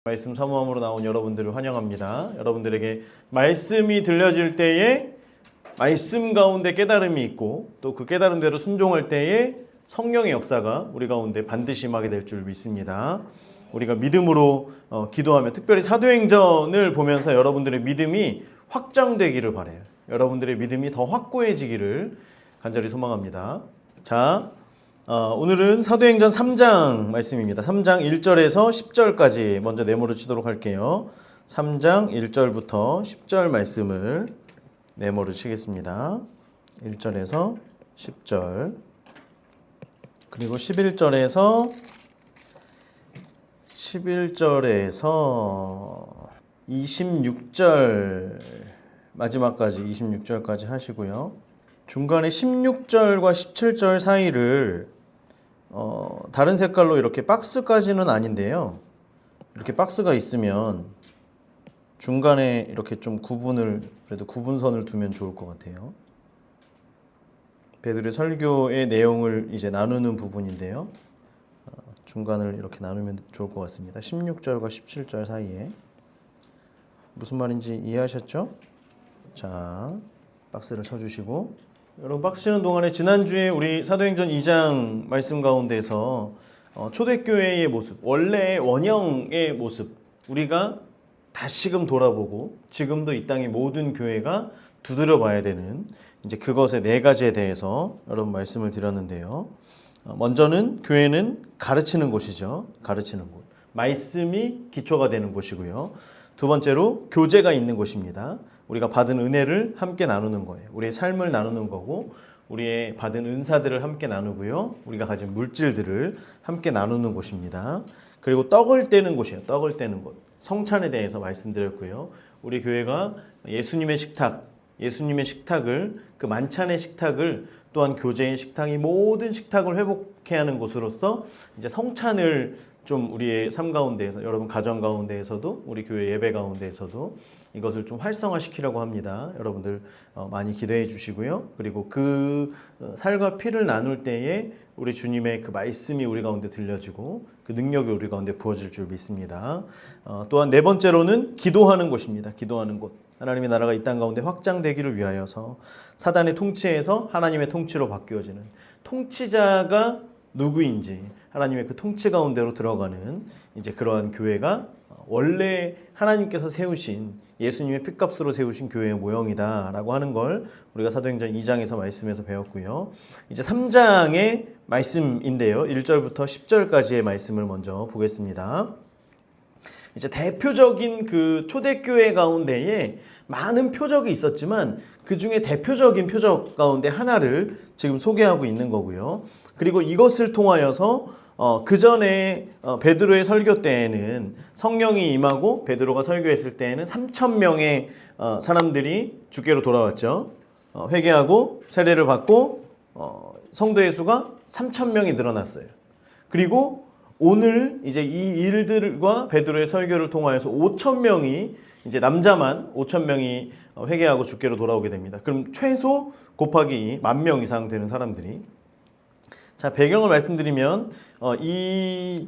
말씀 사모함으로 나온 여러분들을 환영합니다. 여러분들에게 말씀이 들려질 때에 말씀 가운데 깨달음이 있고 또 그 깨달음대로 순종할 때에 성령의 역사가 우리 가운데 반드시 임하게 될 줄 믿습니다. 우리가 믿음으로 기도하며 특별히 사도행전을 보면서 여러분들의 믿음이 확장되기를 바라요. 여러분들의 믿음이 더 확고해지기를 간절히 소망합니다. 자, 오늘은 사도행전 3장 말씀입니다. 3장 1절에서 10절까지 먼저 네모를 치도록 할게요. 3장 1절부터 10절 말씀을 네모를 치겠습니다. 1절에서 10절 그리고 11절에서 26절 마지막까지 26절까지 하시고요. 중간에 16절과 17절 사이를 다른 색깔로 이렇게 박스까지는 아닌데요. 이렇게 박스가 있으면 중간에 이렇게 좀 그래도 구분선을 두면 좋을 것 같아요. 베드로의 설교의 내용을 이제 나누는 부분인데요. 중간을 이렇게 나누면 좋을 것 같습니다. 16절과 17절 사이에 무슨 말인지 이해하셨죠? 자, 박스를 쳐주시고 여러분 박스 치는 동안에 지난주에 우리 사도행전 2장 말씀 가운데서 초대교회의 모습, 원래 원형의 모습 우리가 다시금 돌아보고 지금도 이 땅의 모든 교회가 두드려 봐야 되는 이제 그것의 네 가지에 대해서 여러분 말씀을 드렸는데요. 먼저는 교회는 가르치는 곳이죠. 가르치는 곳. 말씀이 기초가 되는 곳이고요. 두 번째로 교제가 있는 곳입니다. 우리가 받은 은혜를 함께 나누는 거예요. 우리의 삶을 나누는 거고 우리의 받은 은사들을 함께 나누고요. 우리가 가진 물질들을 함께 나누는 곳입니다. 그리고 떡을 떼는 곳이에요. 떡을 떼는 곳. 성찬에 대해서 말씀드렸고요. 우리 교회가 예수님의 식탁을 그 만찬의 식탁을 또한 교제의 식탁, 이 모든 식탁을 회복해야 하는 곳으로서 이제 성찬을 좀 우리의 삶 가운데에서 여러분 가정 가운데에서도 우리 교회 예배 가운데에서도 이것을 좀 활성화시키려고 합니다. 여러분들 많이 기대해 주시고요. 그리고 그 살과 피를 나눌 때에 우리 주님의 그 말씀이 우리 가운데 들려지고 그 능력이 우리 가운데 부어질 줄 믿습니다. 또한 네 번째로는 기도하는 곳입니다. 기도하는 곳. 하나님의 나라가 이 땅 가운데 확장되기를 위하여서 사단의 통치에서 하나님의 통치로 바뀌어지는 통치자가 누구인지 하나님의 그 통치 가운데로 들어가는 이제 그러한 교회가 원래 하나님께서 세우신 예수님의 핏값으로 세우신 교회의 모형이다라고 하는 걸 우리가 사도행전 2장에서 말씀에서 배웠고요. 이제 3장의 말씀인데요. 1절부터 10절까지의 말씀을 먼저 보겠습니다. 이제 대표적인 그 초대교회 가운데에 많은 표적이 있었지만 그 중에 대표적인 표적 가운데 하나를 지금 소개하고 있는 거고요. 그리고 이것을 통하여서 그 전에 베드로의 설교 때에는 성령이 임하고 베드로가 설교했을 때에는 3,000명의 사람들이 주께로 돌아왔죠. 회개하고 세례를 받고 성도의 수가 3,000명이 늘어났어요. 그리고 오늘 이제 이 일들과 베드로의 설교를 통하여서 5,000명이 이제 남자만 5,000명이 회개하고 주께로 돌아오게 됩니다. 그럼 최소 곱하기 10,000명 이상 되는 사람들이 자 배경을 말씀드리면 이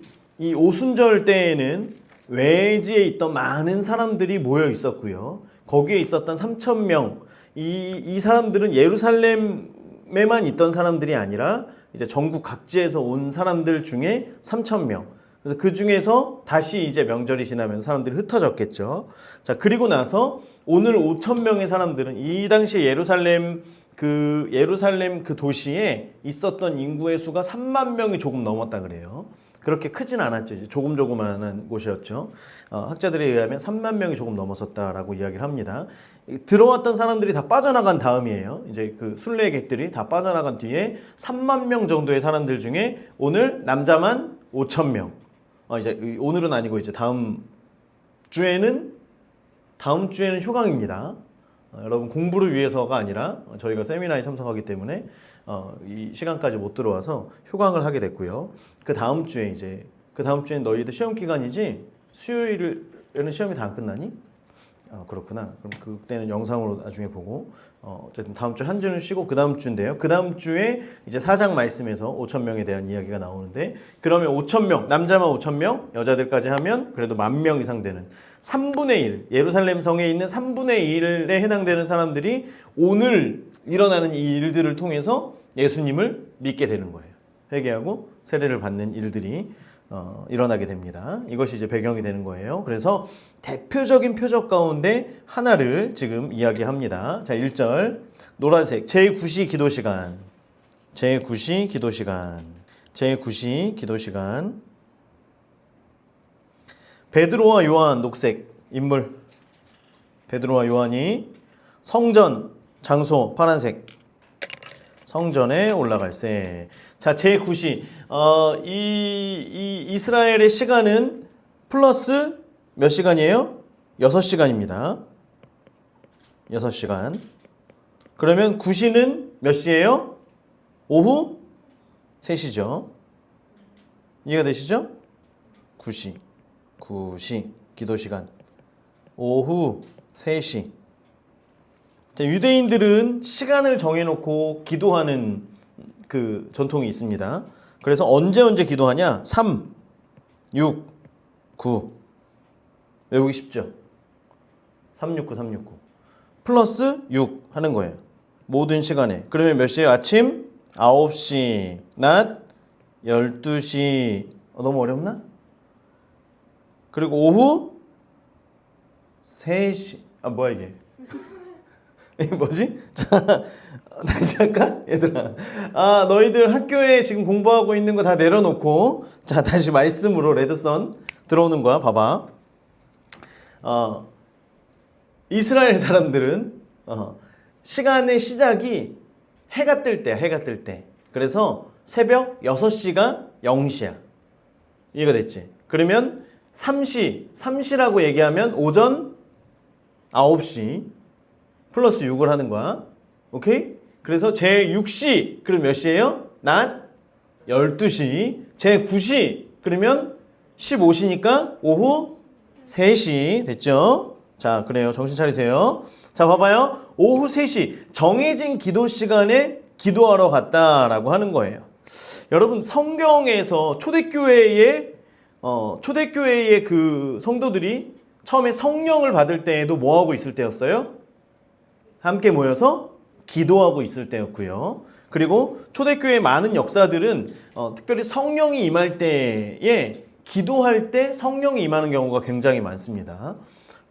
오순절 때에는 외지에 있던 많은 사람들이 모여 있었고요. 거기에 있었던 3,000명 이 사람들은 예루살렘에만 있던 사람들이 아니라 이제 전국 각지에서 온 사람들 중에 3,000명. 그래서 그 중에서 다시 이제 명절이 지나면서 사람들이 흩어졌겠죠. 자, 그리고 나서 오늘 5,000명의 사람들은 이 당시 예루살렘 그 도시에 있었던 인구의 수가 3만 명이 조금 넘었다 그래요. 그렇게 크진 않았죠. 이제 조그만한 곳이었죠. 학자들에 의하면 3만 명이 조금 넘었었다라고 이야기를 합니다. 들어왔던 사람들이 다 빠져나간 다음이에요. 이제 그 순례객들이 다 빠져나간 뒤에 3만 명 정도의 사람들 중에 오늘 남자만 5,000명. 이제 오늘은 아니고 이제 다음 주에는 휴강입니다. 여러분 공부를 위해서가 아니라 저희가 세미나에 참석하기 때문에 이 시간까지 못 들어와서 휴강을 하게 됐고요. 그 다음 주에는 너희들 시험 기간이지 수요일에는 시험이 다 안 끝나니? 그렇구나. 그럼 그때는 영상으로 나중에 보고 어쨌든 다음 주 한 주는 쉬고 그 다음 주인데요. 그 다음 주에 이제 4장 말씀에서 5천 명에 대한 이야기가 나오는데 그러면 5천 명 남자만 5천 명 여자들까지 하면 그래도 10,000명 이상 되는 3분의 1 예루살렘 성에 있는 3분의 1에 해당되는 사람들이 오늘 일어나는 이 일들을 통해서 예수님을 믿게 되는 거예요. 회개하고 세례를 받는 일들이 일어나게 됩니다. 이것이 이제 배경이 되는 거예요. 그래서 대표적인 표적 가운데 하나를 지금 이야기합니다. 자, 1절 노란색 제9시 기도 시간 제9시 기도 시간 제9시 기도 시간 베드로와 요한 녹색 인물 베드로와 요한이 성전 장소 파란색 성전에 올라갈세. 자, 제9시 이 이스라엘의 시간은 플러스 몇 시간이에요? 6시간입니다. 6시간. 그러면 9시는 몇 시예요? 오후 3시죠. 이해가 되시죠? 9시 기도 시간. 오후 3시. 자, 유대인들은 시간을 정해놓고 기도하는 그 전통이 있습니다. 그래서 언제 기도하냐? 3, 6, 9 외우기 쉽죠? 369, 369 플러스 6 하는 거예요. 모든 시간에. 그러면 몇 시에요? 아침 9시, 낮 12시. 너무 어렵나? 그리고 오후 3시. 뭐야 이게? 이게 뭐지? 자, 다시 할까? 얘들아. 너희들 학교에 지금 공부하고 있는 거 다 내려놓고, 자, 다시 말씀으로 레드선 들어오는 거야. 봐봐. 이스라엘 사람들은, 시간의 시작이 해가 뜰 때야, 해가 뜰 때. 그래서 새벽 6시가 0시야. 이해가 됐지? 그러면 3시라고 얘기하면 오전 9시. 플러스 6을 하는 거야. 오케이? 그래서 제6시 그럼 몇 시예요? 낮 12시. 제9시 그러면 15시니까 오후 3시 됐죠? 자, 그래요. 정신 차리세요. 자, 봐봐요. 오후 3시 정해진 기도 시간에 기도하러 갔다라고 하는 거예요. 여러분 성경에서 초대교회의 그 성도들이 처음에 성령을 받을 때에도 뭐 하고 있을 때였어요? 함께 모여서 기도하고 있을 때였고요. 그리고 초대교회의 많은 역사들은 특별히 성령이 임할 때에 기도할 때 성령이 임하는 경우가 굉장히 많습니다.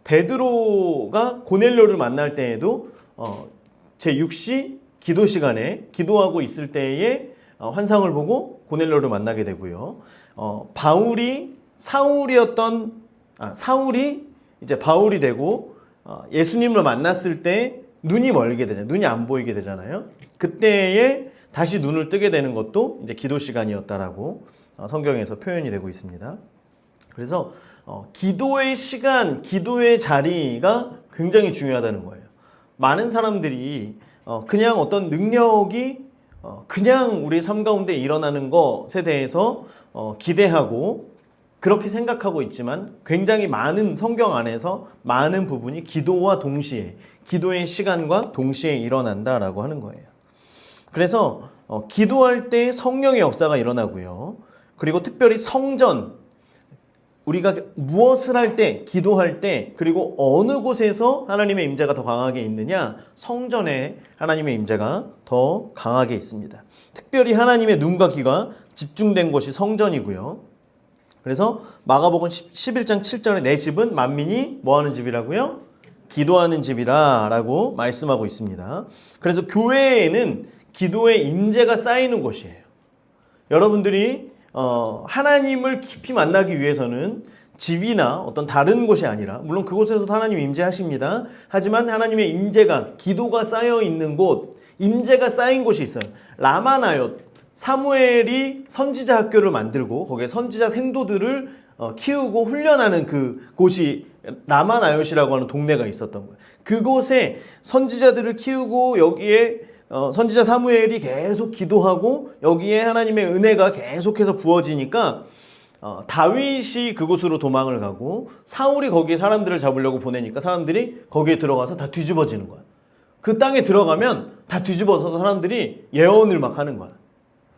베드로가 고넬료를 만날 때에도 제6시 기도 시간에 기도하고 있을 때에 환상을 보고 고넬료를 만나게 되고요. 사울이 이제 바울이 되고 예수님을 만났을 때 눈이 멀게 되잖아요. 눈이 안 보이게 되잖아요. 그때에 다시 눈을 뜨게 되는 것도 이제 기도 시간이었다라고 성경에서 표현이 되고 있습니다. 그래서 기도의 시간, 기도의 자리가 굉장히 중요하다는 거예요. 많은 사람들이 그냥 어떤 능력이 그냥 우리 삶 가운데 일어나는 것에 대해서 기대하고 그렇게 생각하고 있지만 굉장히 많은 성경 안에서 많은 부분이 기도와 동시에 기도의 시간과 동시에 일어난다라고 하는 거예요. 그래서 기도할 때 성령의 역사가 일어나고요. 그리고 특별히 성전 우리가 무엇을 할 때 기도할 때 그리고 어느 곳에서 하나님의 임재가 더 강하게 있느냐 성전에 하나님의 임재가 더 강하게 있습니다. 특별히 하나님의 눈과 귀가 집중된 곳이 성전이고요. 그래서 마가복음 11장 7절에 내 집은 만민이 뭐하는 집이라고요? 기도하는 집이라 라고 말씀하고 있습니다. 그래서 교회에는 기도의 임재가 쌓이는 곳이에요. 여러분들이 하나님을 깊이 만나기 위해서는 집이나 어떤 다른 곳이 아니라 물론 그곳에서도 하나님 임재하십니다. 하지만 하나님의 임재가 기도가 쌓여 있는 곳, 임재가 쌓인 곳이 있어요. 라마나옳 사무엘이 선지자 학교를 만들고 거기에 선지자 생도들을 키우고 훈련하는 그 곳이 라마나옳이라고 하는 동네가 있었던 거예요. 그곳에 선지자들을 키우고 여기에 선지자 사무엘이 계속 기도하고 여기에 하나님의 은혜가 계속해서 부어지니까 다윗이 그곳으로 도망을 가고 사울이 거기에 사람들을 잡으려고 보내니까 사람들이 거기에 들어가서 다 뒤집어지는 거야. 그 땅에 들어가면 다 뒤집어져서 사람들이 예언을 막 하는 거야.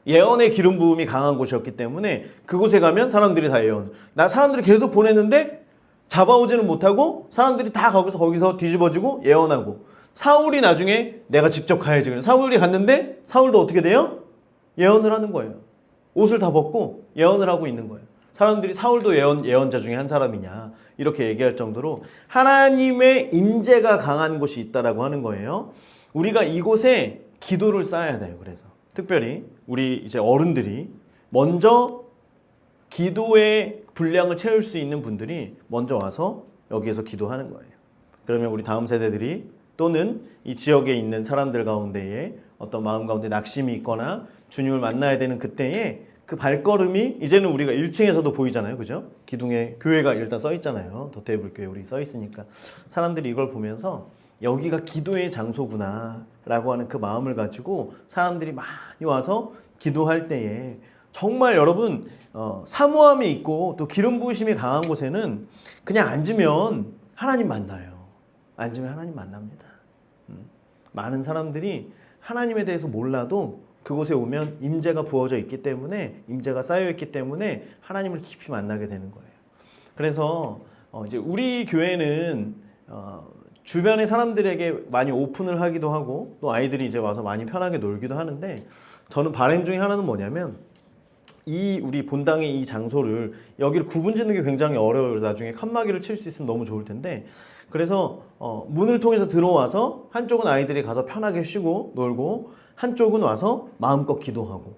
예언의 기름 부음이 강한 곳이었기 때문에 그곳에 가면 사람들이 다 예언. 사람들이 계속 보냈는데 잡아오지는 못하고 사람들이 다 거기서 뒤집어지고 예언하고 사울이 나중에 내가 직접 가야지. 그래서 사울이 갔는데 사울도 어떻게 돼요? 예언을 하는 거예요. 옷을 다 벗고 예언을 하고 있는 거예요. 사람들이 사울도 예언자 중에 한 사람이냐 이렇게 얘기할 정도로 하나님의 임재가 강한 곳이 있다라고 하는 거예요. 우리가 이곳에 기도를 쌓아야 돼요. 그래서 특별히 우리 이제 어른들이 먼저 기도의 분량을 채울 수 있는 분들이 먼저 와서 여기에서 기도하는 거예요. 그러면 우리 다음 세대들이 또는 이 지역에 있는 사람들 가운데에 어떤 마음 가운데 낙심이 있거나 주님을 만나야 되는 그때에 그 발걸음이 이제는 우리가 1층에서도 보이잖아요. 그죠? 기둥에 교회가 일단 써 있잖아요. 더테이블 교회 우리 써 있으니까 사람들이 이걸 보면서 여기가 기도의 장소구나 라고 하는 그 마음을 가지고 사람들이 많이 와서 기도할 때에 정말 여러분 사모함이 있고 또 기름 부으심이 강한 곳에는 그냥 앉으면 하나님 만나요. 앉으면 하나님 만납니다. 많은 사람들이 하나님에 대해서 몰라도 그곳에 오면 임재가 부어져 있기 때문에 임재가 쌓여 있기 때문에 하나님을 깊이 만나게 되는 거예요. 그래서 이제 우리 교회는 주변의 사람들에게 많이 오픈을 하기도 하고 또 아이들이 이제 와서 많이 편하게 놀기도 하는데 저는 바람 중에 하나는 뭐냐면 이 우리 본당의 이 장소를 여기를 구분짓는 게 굉장히 어려워요. 나중에 칸막이를 칠 수 있으면 너무 좋을 텐데 그래서 문을 통해서 들어와서 한쪽은 아이들이 가서 편하게 쉬고 놀고 한쪽은 와서 마음껏 기도하고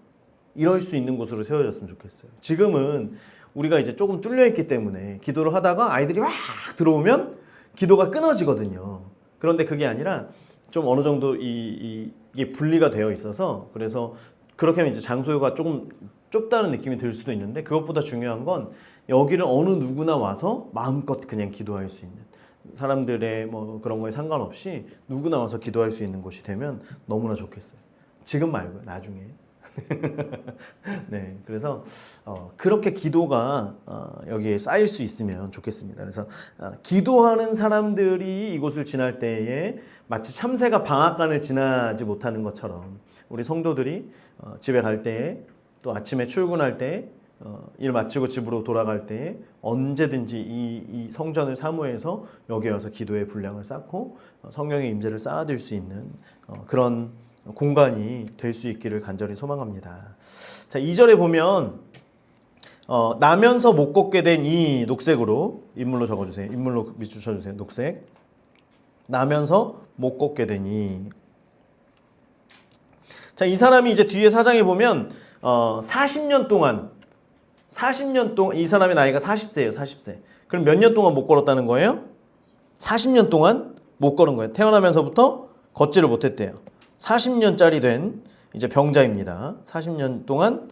이럴 수 있는 곳으로 세워졌으면 좋겠어요. 지금은 우리가 이제 조금 뚫려 있기 때문에 기도를 하다가 아이들이 확 들어오면 기도가 끊어지거든요. 그런데 그게 아니라 좀 어느 정도 이게 분리가 되어 있어서 그래서 그렇게 하면 이제 장소가 조금 좁다는 느낌이 들 수도 있는데 그것보다 중요한 건 여기를 어느 누구나 와서 마음껏 그냥 기도할 수 있는 사람들의 뭐 그런 거에 상관없이 누구나 와서 기도할 수 있는 곳이 되면 너무나 좋겠어요. 지금 말고요. 나중에. 네, 그래서 그렇게 기도가 여기에 쌓일 수 있으면 좋겠습니다. 그래서 기도하는 사람들이 이곳을 지날 때에 마치 참새가 방앗간을 지나지 못하는 것처럼 우리 성도들이 집에 갈 때에 또 아침에 출근할 때 일 마치고 집으로 돌아갈 때에 언제든지 이 성전을 사모해서 여기 와서 기도의 분량을 쌓고 성령의 임재를 쌓아둘 수 있는 그런 공간이 될 수 있기를 간절히 소망합니다. 자, 2절에 보면 나면서 못 걷게 된 이 녹색으로 인물로 적어주세요. 인물로 비추셔주세요. 녹색. 나면서 못 걷게 되니. 자, 이 사람이 이제 뒤에 사장에 보면 40년 동안 이 사람의 나이가 40세예요. 40세. 그럼 몇 년 동안 못 걸었다는 거예요? 40년 동안 못 걸은 거예요. 태어나면서부터 걷지를 못했대요. 40년짜리 된 이제 병자입니다. 40년 동안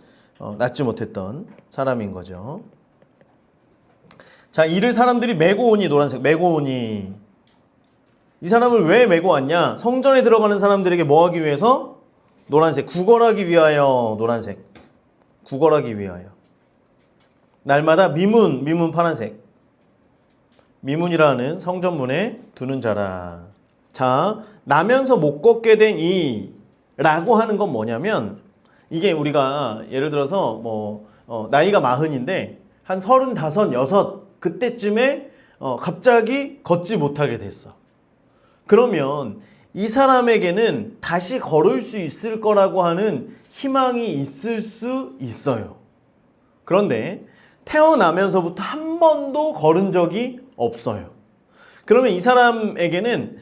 낫지 못했던 사람인 거죠. 자, 이를 사람들이 메고 오니 노란색 메고 오니 이 사람을 왜 메고 왔냐? 성전에 들어가는 사람들에게 뭐 하기 위해서? 노란색 구걸하기 위하여 노란색 구걸하기 위하여 날마다 미문 파란색 미문이라는 성전문에 두는 자라. 자, 나면서 못 걷게 된 이라고 하는 건 뭐냐면 이게 우리가 예를 들어서 나이가 40인데 한 35, 6 그때쯤에 갑자기 걷지 못하게 됐어. 그러면 이 사람에게는 다시 걸을 수 있을 거라고 하는 희망이 있을 수 있어요. 그런데 태어나면서부터 한 번도 걸은 적이 없어요. 그러면 이 사람에게는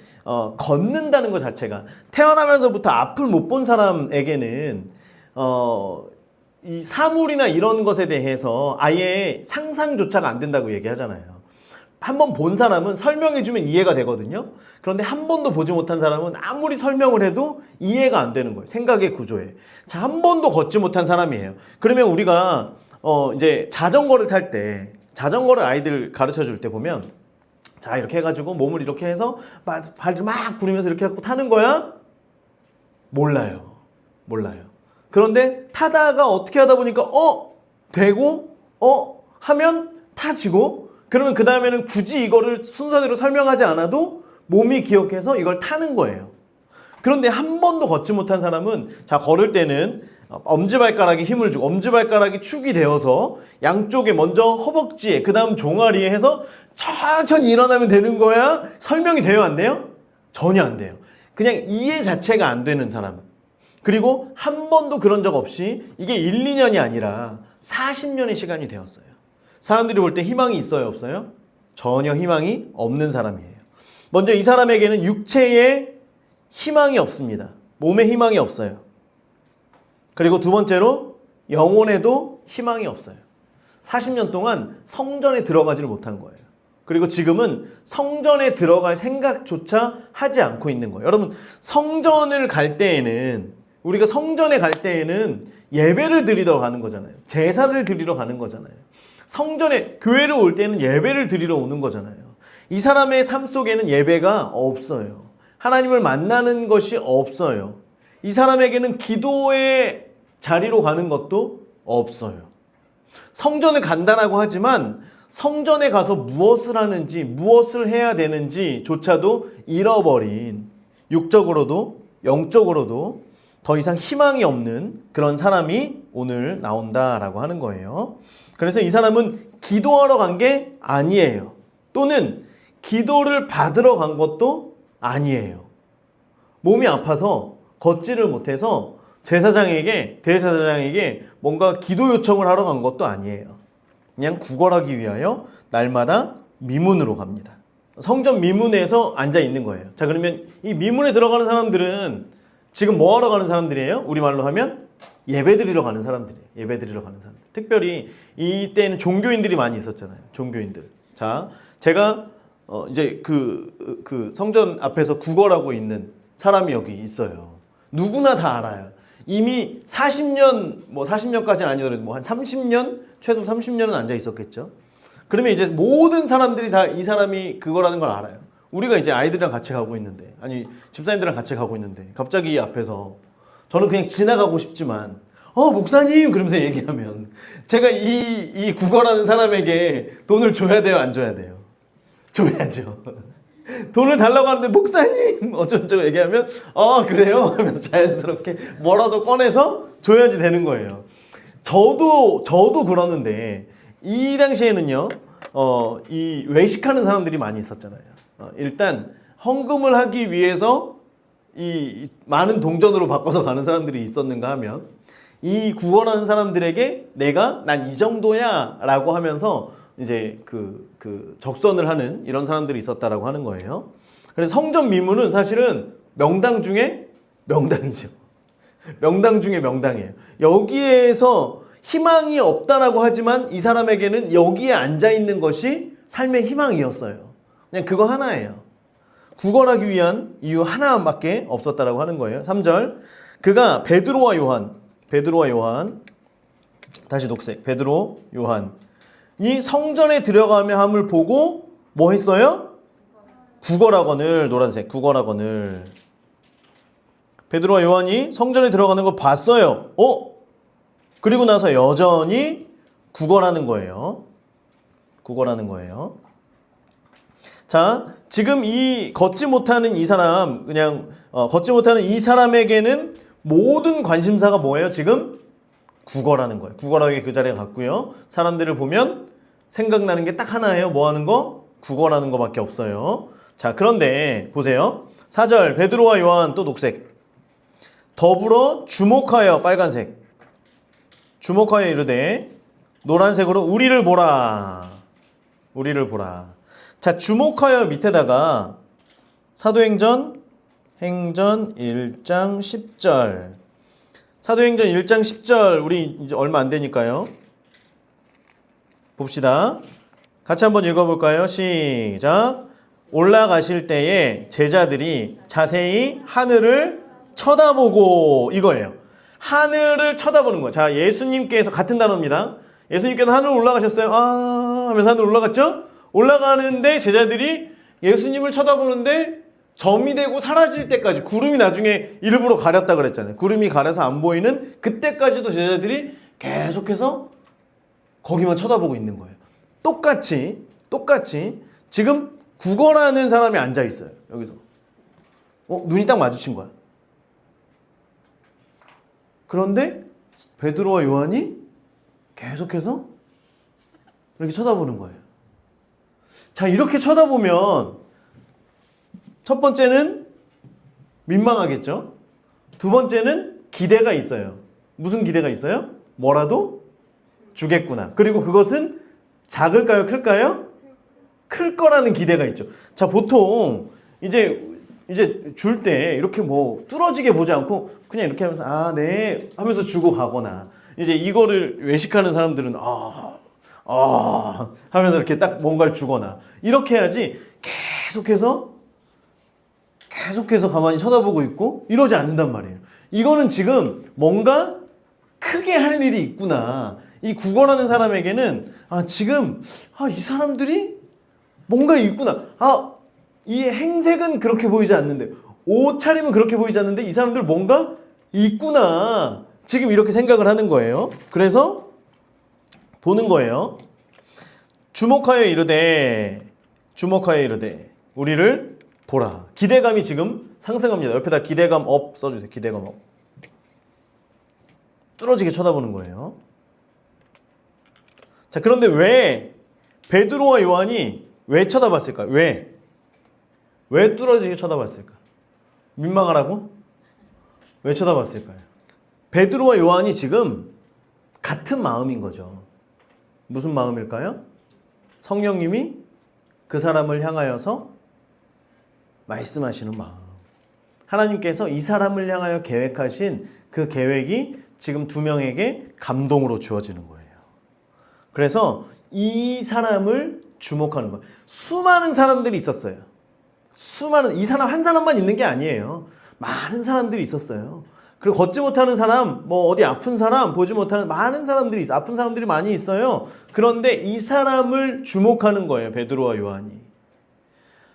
걷는다는 것 자체가 태어나면서부터 앞을 못 본 사람에게는 이 사물이나 이런 것에 대해서 아예 상상조차가 안 된다고 얘기하잖아요. 한 번 본 사람은 설명해주면 이해가 되거든요. 그런데 한 번도 보지 못한 사람은 아무리 설명을 해도 이해가 안 되는 거예요. 생각의 구조에. 자, 한 번도 걷지 못한 사람이에요. 그러면 우리가 이제 자전거를 탈 때 자전거를 아이들 가르쳐 줄 때 보면 자, 이렇게 해가지고 몸을 이렇게 해서 발을 막 구르면서 이렇게 해갖고 타는 거야? 몰라요. 그런데 타다가 어떻게 하다 보니까 되고 하면 타지고, 그러면 그 다음에는 굳이 이거를 순서대로 설명하지 않아도 몸이 기억해서 이걸 타는 거예요. 그런데 한 번도 걷지 못한 사람은, 자, 걸을 때는 엄지발가락에 힘을 주고 엄지발가락이 축이 되어서 양쪽에 먼저 허벅지에, 그 다음 종아리에 해서 천천히 일어나면 되는 거야? 설명이 돼요, 안 돼요? 전혀 안 돼요. 그냥 이해 자체가 안 되는 사람, 그리고 한 번도 그런 적 없이 이게 1, 2년이 아니라 40년의 시간이 되었어요. 사람들이 볼 때 희망이 있어요, 없어요? 전혀 희망이 없는 사람이에요. 먼저 이 사람에게는 육체에 희망이 없습니다. 몸에 희망이 없어요. 그리고 두 번째로 영혼에도 희망이 없어요. 40년 동안 성전에 들어가지를 못한 거예요. 그리고 지금은 성전에 들어갈 생각조차 하지 않고 있는 거예요. 여러분, 성전을 갈 때에는, 우리가 성전에 갈 때에는 예배를 드리러 가는 거잖아요. 제사를 드리러 가는 거잖아요. 성전에, 교회를 올 때는 예배를 드리러 오는 거잖아요. 이 사람의 삶 속에는 예배가 없어요. 하나님을 만나는 것이 없어요. 이 사람에게는 기도의 자리로 가는 것도 없어요. 성전을 간다라고 하지만 성전에 가서 무엇을 하는지, 무엇을 해야 되는지 조차도 잃어버린, 육적으로도 영적으로도 더 이상 희망이 없는 그런 사람이 오늘 나온다라고 하는 거예요. 그래서 이 사람은 기도하러 간 게 아니에요. 또는 기도를 받으러 간 것도 아니에요. 몸이 아파서 걷지를 못해서 대제사장에게 뭔가 기도 요청을 하러 간 것도 아니에요. 그냥 구걸하기 위하여 날마다 미문으로 갑니다. 성전 미문에서 앉아 있는 거예요. 자, 그러면 이 미문에 들어가는 사람들은 지금 뭐 하러 가는 사람들이에요? 우리말로 하면 예배드리러 가는 사람들이에요. 예배드리러 가는 사람들. 특별히 이때는 종교인들이 많이 있었잖아요. 종교인들. 자, 제가 이제 그 성전 앞에서 구걸하고 있는 사람이 여기 있어요. 누구나 다 알아요. 이미 40년, 뭐 40년까지는 아니더라도 뭐 한 30년, 최소 30년은 앉아 있었겠죠. 그러면 이제 모든 사람들이 다 이 사람이 그거라는 걸 알아요. 우리가 이제 아이들이랑 같이 가고 있는데, 아니 집사님들이랑 같이 가고 있는데 갑자기 이 앞에서 저는 그냥 지나가고 싶지만 목사님 그러면서 얘기하면 제가 이 구걸하는 사람에게 돈을 줘야 돼요, 안 줘야 돼요? 줘야죠. 돈을 달라고 하는데 목사님 어쩌고저쩌고 얘기하면 그래요? 하면서 자연스럽게 뭐라도 꺼내서 줘야지 되는 거예요. 저도 그러는데 이 당시에는요, 이 외식하는 사람들이 많이 있었잖아요. 일단 헌금을 하기 위해서 이 많은 동전으로 바꿔서 가는 사람들이 있었는가 하면, 이 구걸하는 사람들에게 난 이 정도야 라고 하면서 이제 그 적선을 하는 이런 사람들이 있었다라고 하는 거예요. 그래서 성전 미문은 사실은 명당 중에 명당이죠. 명당 중에 명당이에요. 여기에서 희망이 없다라고 하지만 이 사람에게는 여기에 앉아 있는 것이 삶의 희망이었어요. 그냥 그거 하나예요. 구걸하기 위한 이유 하나밖에 없었다라고 하는 거예요. 3절. 그가 베드로와 요한, 다시 녹색, 베드로, 요한이 성전에 들어가며 함을 보고 뭐 했어요? 구걸하거늘, 노란색, 구걸하거늘. 베드로와 요한이 성전에 들어가는 거 봤어요. 그리고 나서 여전히 구걸하는 거예요. 구걸하는 거예요. 자, 지금 이 걷지 못하는 이 사람, 그냥 걷지 못하는 이 사람에게는 모든 관심사가 뭐예요? 지금 구걸하는 거예요. 구걸하게 그 자리에 갔고요. 사람들을 보면 생각나는 게 딱 하나예요. 뭐 하는 거? 구걸하는 거밖에 없어요. 자, 그런데 보세요. 4절 베드로와 요한, 또 녹색, 더불어 주목하여, 빨간색, 주목하여 이르되, 노란색으로 우리를 보라. 우리를 보라. 자, 주목하여 밑에다가 사도행전 1장 10절. 사도행전 1장 10절, 우리 이제 얼마 안 되니까요. 봅시다. 같이 한번 읽어볼까요? 시작. 올라가실 때에 제자들이 자세히 하늘을 쳐다보고, 이거예요. 하늘을 쳐다보는 거예요. 자, 예수님께서, 같은 단어입니다. 예수님께서 하늘 올라가셨어요. 하면서 하늘 올라갔죠? 올라가는데 제자들이 예수님을 쳐다보는데 점이 되고 사라질 때까지, 구름이 나중에 일부러 가렸다 그랬잖아요. 구름이 가려서 안 보이는 그때까지도 제자들이 계속해서 거기만 쳐다보고 있는 거예요. 똑같이 지금 구걸하는 사람이 앉아 있어요. 여기서 눈이 딱 마주친 거야. 그런데 베드로와 요한이 계속해서 이렇게 쳐다보는 거예요. 자, 이렇게 쳐다보면 첫 번째는 민망하겠죠? 두 번째는 기대가 있어요. 무슨 기대가 있어요? 뭐라도 주겠구나. 그리고 그것은 작을까요? 클까요? 클 거라는 기대가 있죠. 자, 보통 이제 줄 때 이렇게 뭐 뚫어지게 보지 않고 그냥 이렇게 하면서 아, 네 하면서 주고 가거나 이제 이거를 외식하는 사람들은 하면서 이렇게 딱 뭔가를 주거나 이렇게 해야지 계속해서 가만히 쳐다보고 있고 이러지 않는단 말이에요. 이거는 지금 뭔가 크게 할 일이 있구나. 이 구걸하는 사람에게는 지금 이 사람들이 뭔가 있구나. 이 행색은 그렇게 보이지 않는데 옷차림은 그렇게 보이지 않는데 이 사람들 뭔가 있구나. 지금 이렇게 생각을 하는 거예요. 그래서 보는 거예요. 주목하여 이르되 우리를 보라. 기대감이 지금 상승합니다. 옆에다 기대감 업 써주세요. 기대감 업. 뚫어지게 쳐다보는 거예요. 자, 그런데 왜 베드로와 요한이 왜 쳐다봤을까요? 왜 뚫어지게 쳐다봤을까? 민망하라고? 왜 쳐다봤을까요? 베드로와 요한이 지금 같은 마음인 거죠. 무슨 마음일까요? 성령님이 그 사람을 향하여서 말씀하시는 마음. 하나님께서 이 사람을 향하여 계획하신 그 계획이 지금 두 명에게 감동으로 주어지는 거예요. 그래서 이 사람을 주목하는 거예요. 수많은 사람들이 있었어요. 이 사람 한 사람만 있는 게 아니에요. 많은 사람들이 있었어요. 그리고 걷지 못하는 사람, 뭐 어디 아픈 사람, 보지 못하는 많은 사람들이 있어요. 아픈 사람들이 많이 있어요. 그런데 이 사람을 주목하는 거예요. 베드로와 요한이.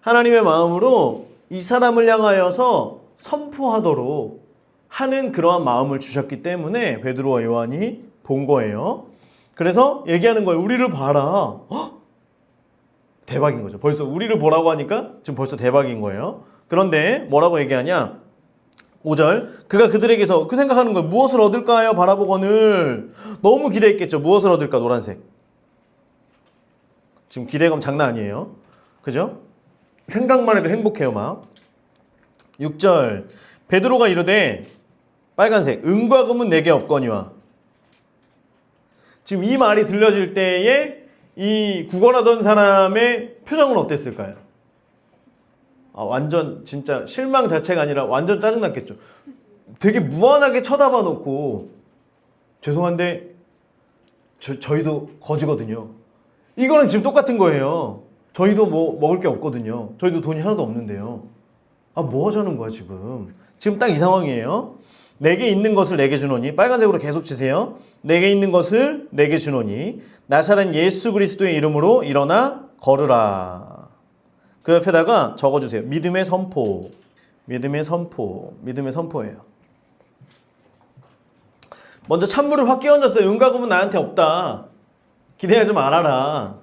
하나님의 마음으로 이 사람을 향하여서 선포하도록 하는 그러한 마음을 주셨기 때문에 베드로와 요한이 본 거예요. 그래서 얘기하는 거예요. 우리를 봐라. 대박인 거죠. 벌써 우리를 보라고 하니까 지금 벌써 대박인 거예요. 그런데 뭐라고 얘기하냐? 5절. 그가 그들에게서 그 생각하는 거예요. 무엇을 얻을까요? 바라보거늘. 너무 기대했겠죠. 무엇을 얻을까? 노란색. 지금 기대감 장난 아니에요. 그죠? 생각만 해도 행복해요, 막. 6절. 베드로가 이르되 빨간색. 은과 금은 내게 없거니와. 지금 이 말이 들려질 때에 이 구걸하던 사람의 표정은 어땠을까요? 완전 진짜 실망 자체가 아니라 완전 짜증났겠죠. 되게 무한하게 쳐다봐 놓고 죄송한데 저희도 거지거든요. 이거는 지금 똑같은 거예요. 저희도 뭐 먹을 게 없거든요. 저희도 돈이 하나도 없는데요. 뭐 하자는 거야 지금. 지금 딱 이 상황이에요. 내게 있는 것을 내게 주노니. 빨간색으로 계속 치세요. 내게 있는 것을 내게 주노니 나사렛 예수 그리스도의 이름으로 일어나 걸으라. 그 옆에다가 적어주세요. 믿음의 선포. 믿음의 선포예요. 먼저 찬물을 확 끼얹었어요. 은과 금은 나한테 없다. 기대하지 말아라.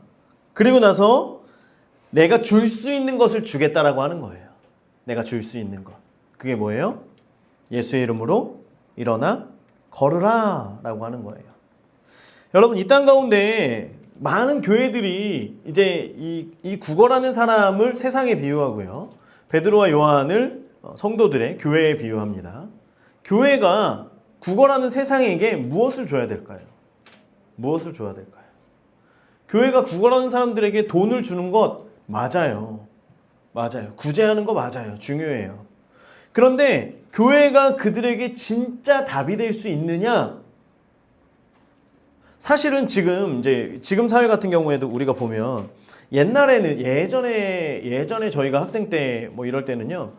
그리고 나서 내가 줄 수 있는 것을 주겠다라고 하는 거예요. 내가 줄 수 있는 것. 그게 뭐예요? 예수의 이름으로 일어나 걸으라 라고 하는 거예요. 여러분, 이 땅 가운데 많은 교회들이 이제 이 구걸하는 사람을 세상에 비유하고요. 베드로와 요한을 성도들의 교회에 비유합니다. 교회가 구걸하는 세상에게 무엇을 줘야 될까요? 무엇을 줘야 될까요? 교회가 구걸하는 사람들에게 돈을 주는 것 맞아요. 구제하는 거 맞아요. 중요해요. 그런데 교회가 그들에게 진짜 답이 될 수 있느냐? 사실은 지금 사회 같은 경우에도 우리가 보면 옛날에는 예전에 저희가 학생 때 뭐 이럴 때는요.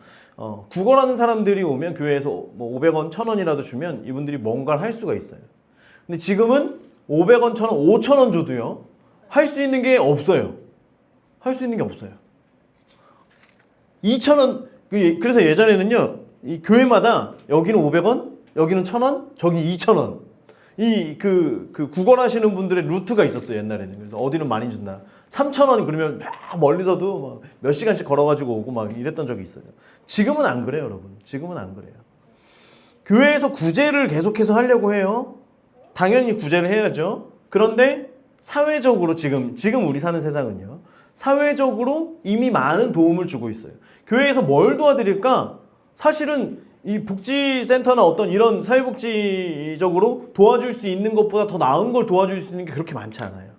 구걸하는 사람들이 오면 교회에서 뭐 500원, 1000원이라도 주면 이분들이 뭔가를 할 수가 있어요. 근데 지금은 500원, 1000원, 5000원 줘도요. 할 수 있는 게 없어요. 2000원. 그래서 예전에는요. 이 교회마다 여기는 500원, 여기는 1000원, 저기 2000원. 그 구걸하시는 분들의 루트가 있었어요, 옛날에는. 그래서 어디는 많이 준다. 3,000원 그러면 막 멀리서도 막 몇 시간씩 걸어가지고 오고 막 이랬던 적이 있어요. 지금은 안 그래요, 여러분. 지금은 안 그래요. 교회에서 구제를 계속해서 하려고 해요. 당연히 구제를 해야죠. 그런데 사회적으로 지금 우리 사는 세상은요. 사회적으로 이미 많은 도움을 주고 있어요. 교회에서 뭘 도와드릴까? 사실은 이 복지센터나 어떤 이런 사회복지적으로 도와줄 수 있는 것보다 더 나은 걸 도와줄 수 있는 게 그렇게 많지 않아요.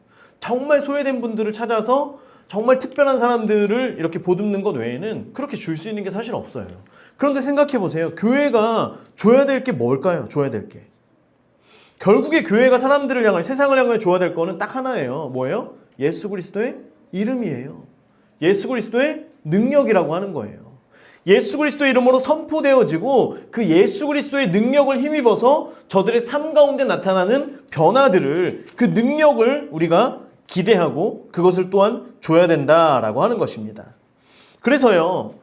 정말 소외된 분들을 찾아서 정말 특별한 사람들을 이렇게 보듬는 것 외에는 그렇게 줄 수 있는 게 사실 없어요. 그런데 생각해 보세요. 교회가 줘야 될 게 뭘까요? 줘야 될 게. 결국에 교회가 사람들을 향하여, 세상을 향하여 줘야 될 거는 딱 하나예요. 뭐예요? 예수 그리스도의 이름이에요. 예수 그리스도의 능력이라고 하는 거예요. 예수 그리스도의 이름으로 선포되어지고 그 예수 그리스도의 능력을 힘입어서 저들의 삶 가운데 나타나는 변화들을, 그 능력을 우리가 기대하고 그것을 또한 줘야 된다라고 하는 것입니다. 그래서요,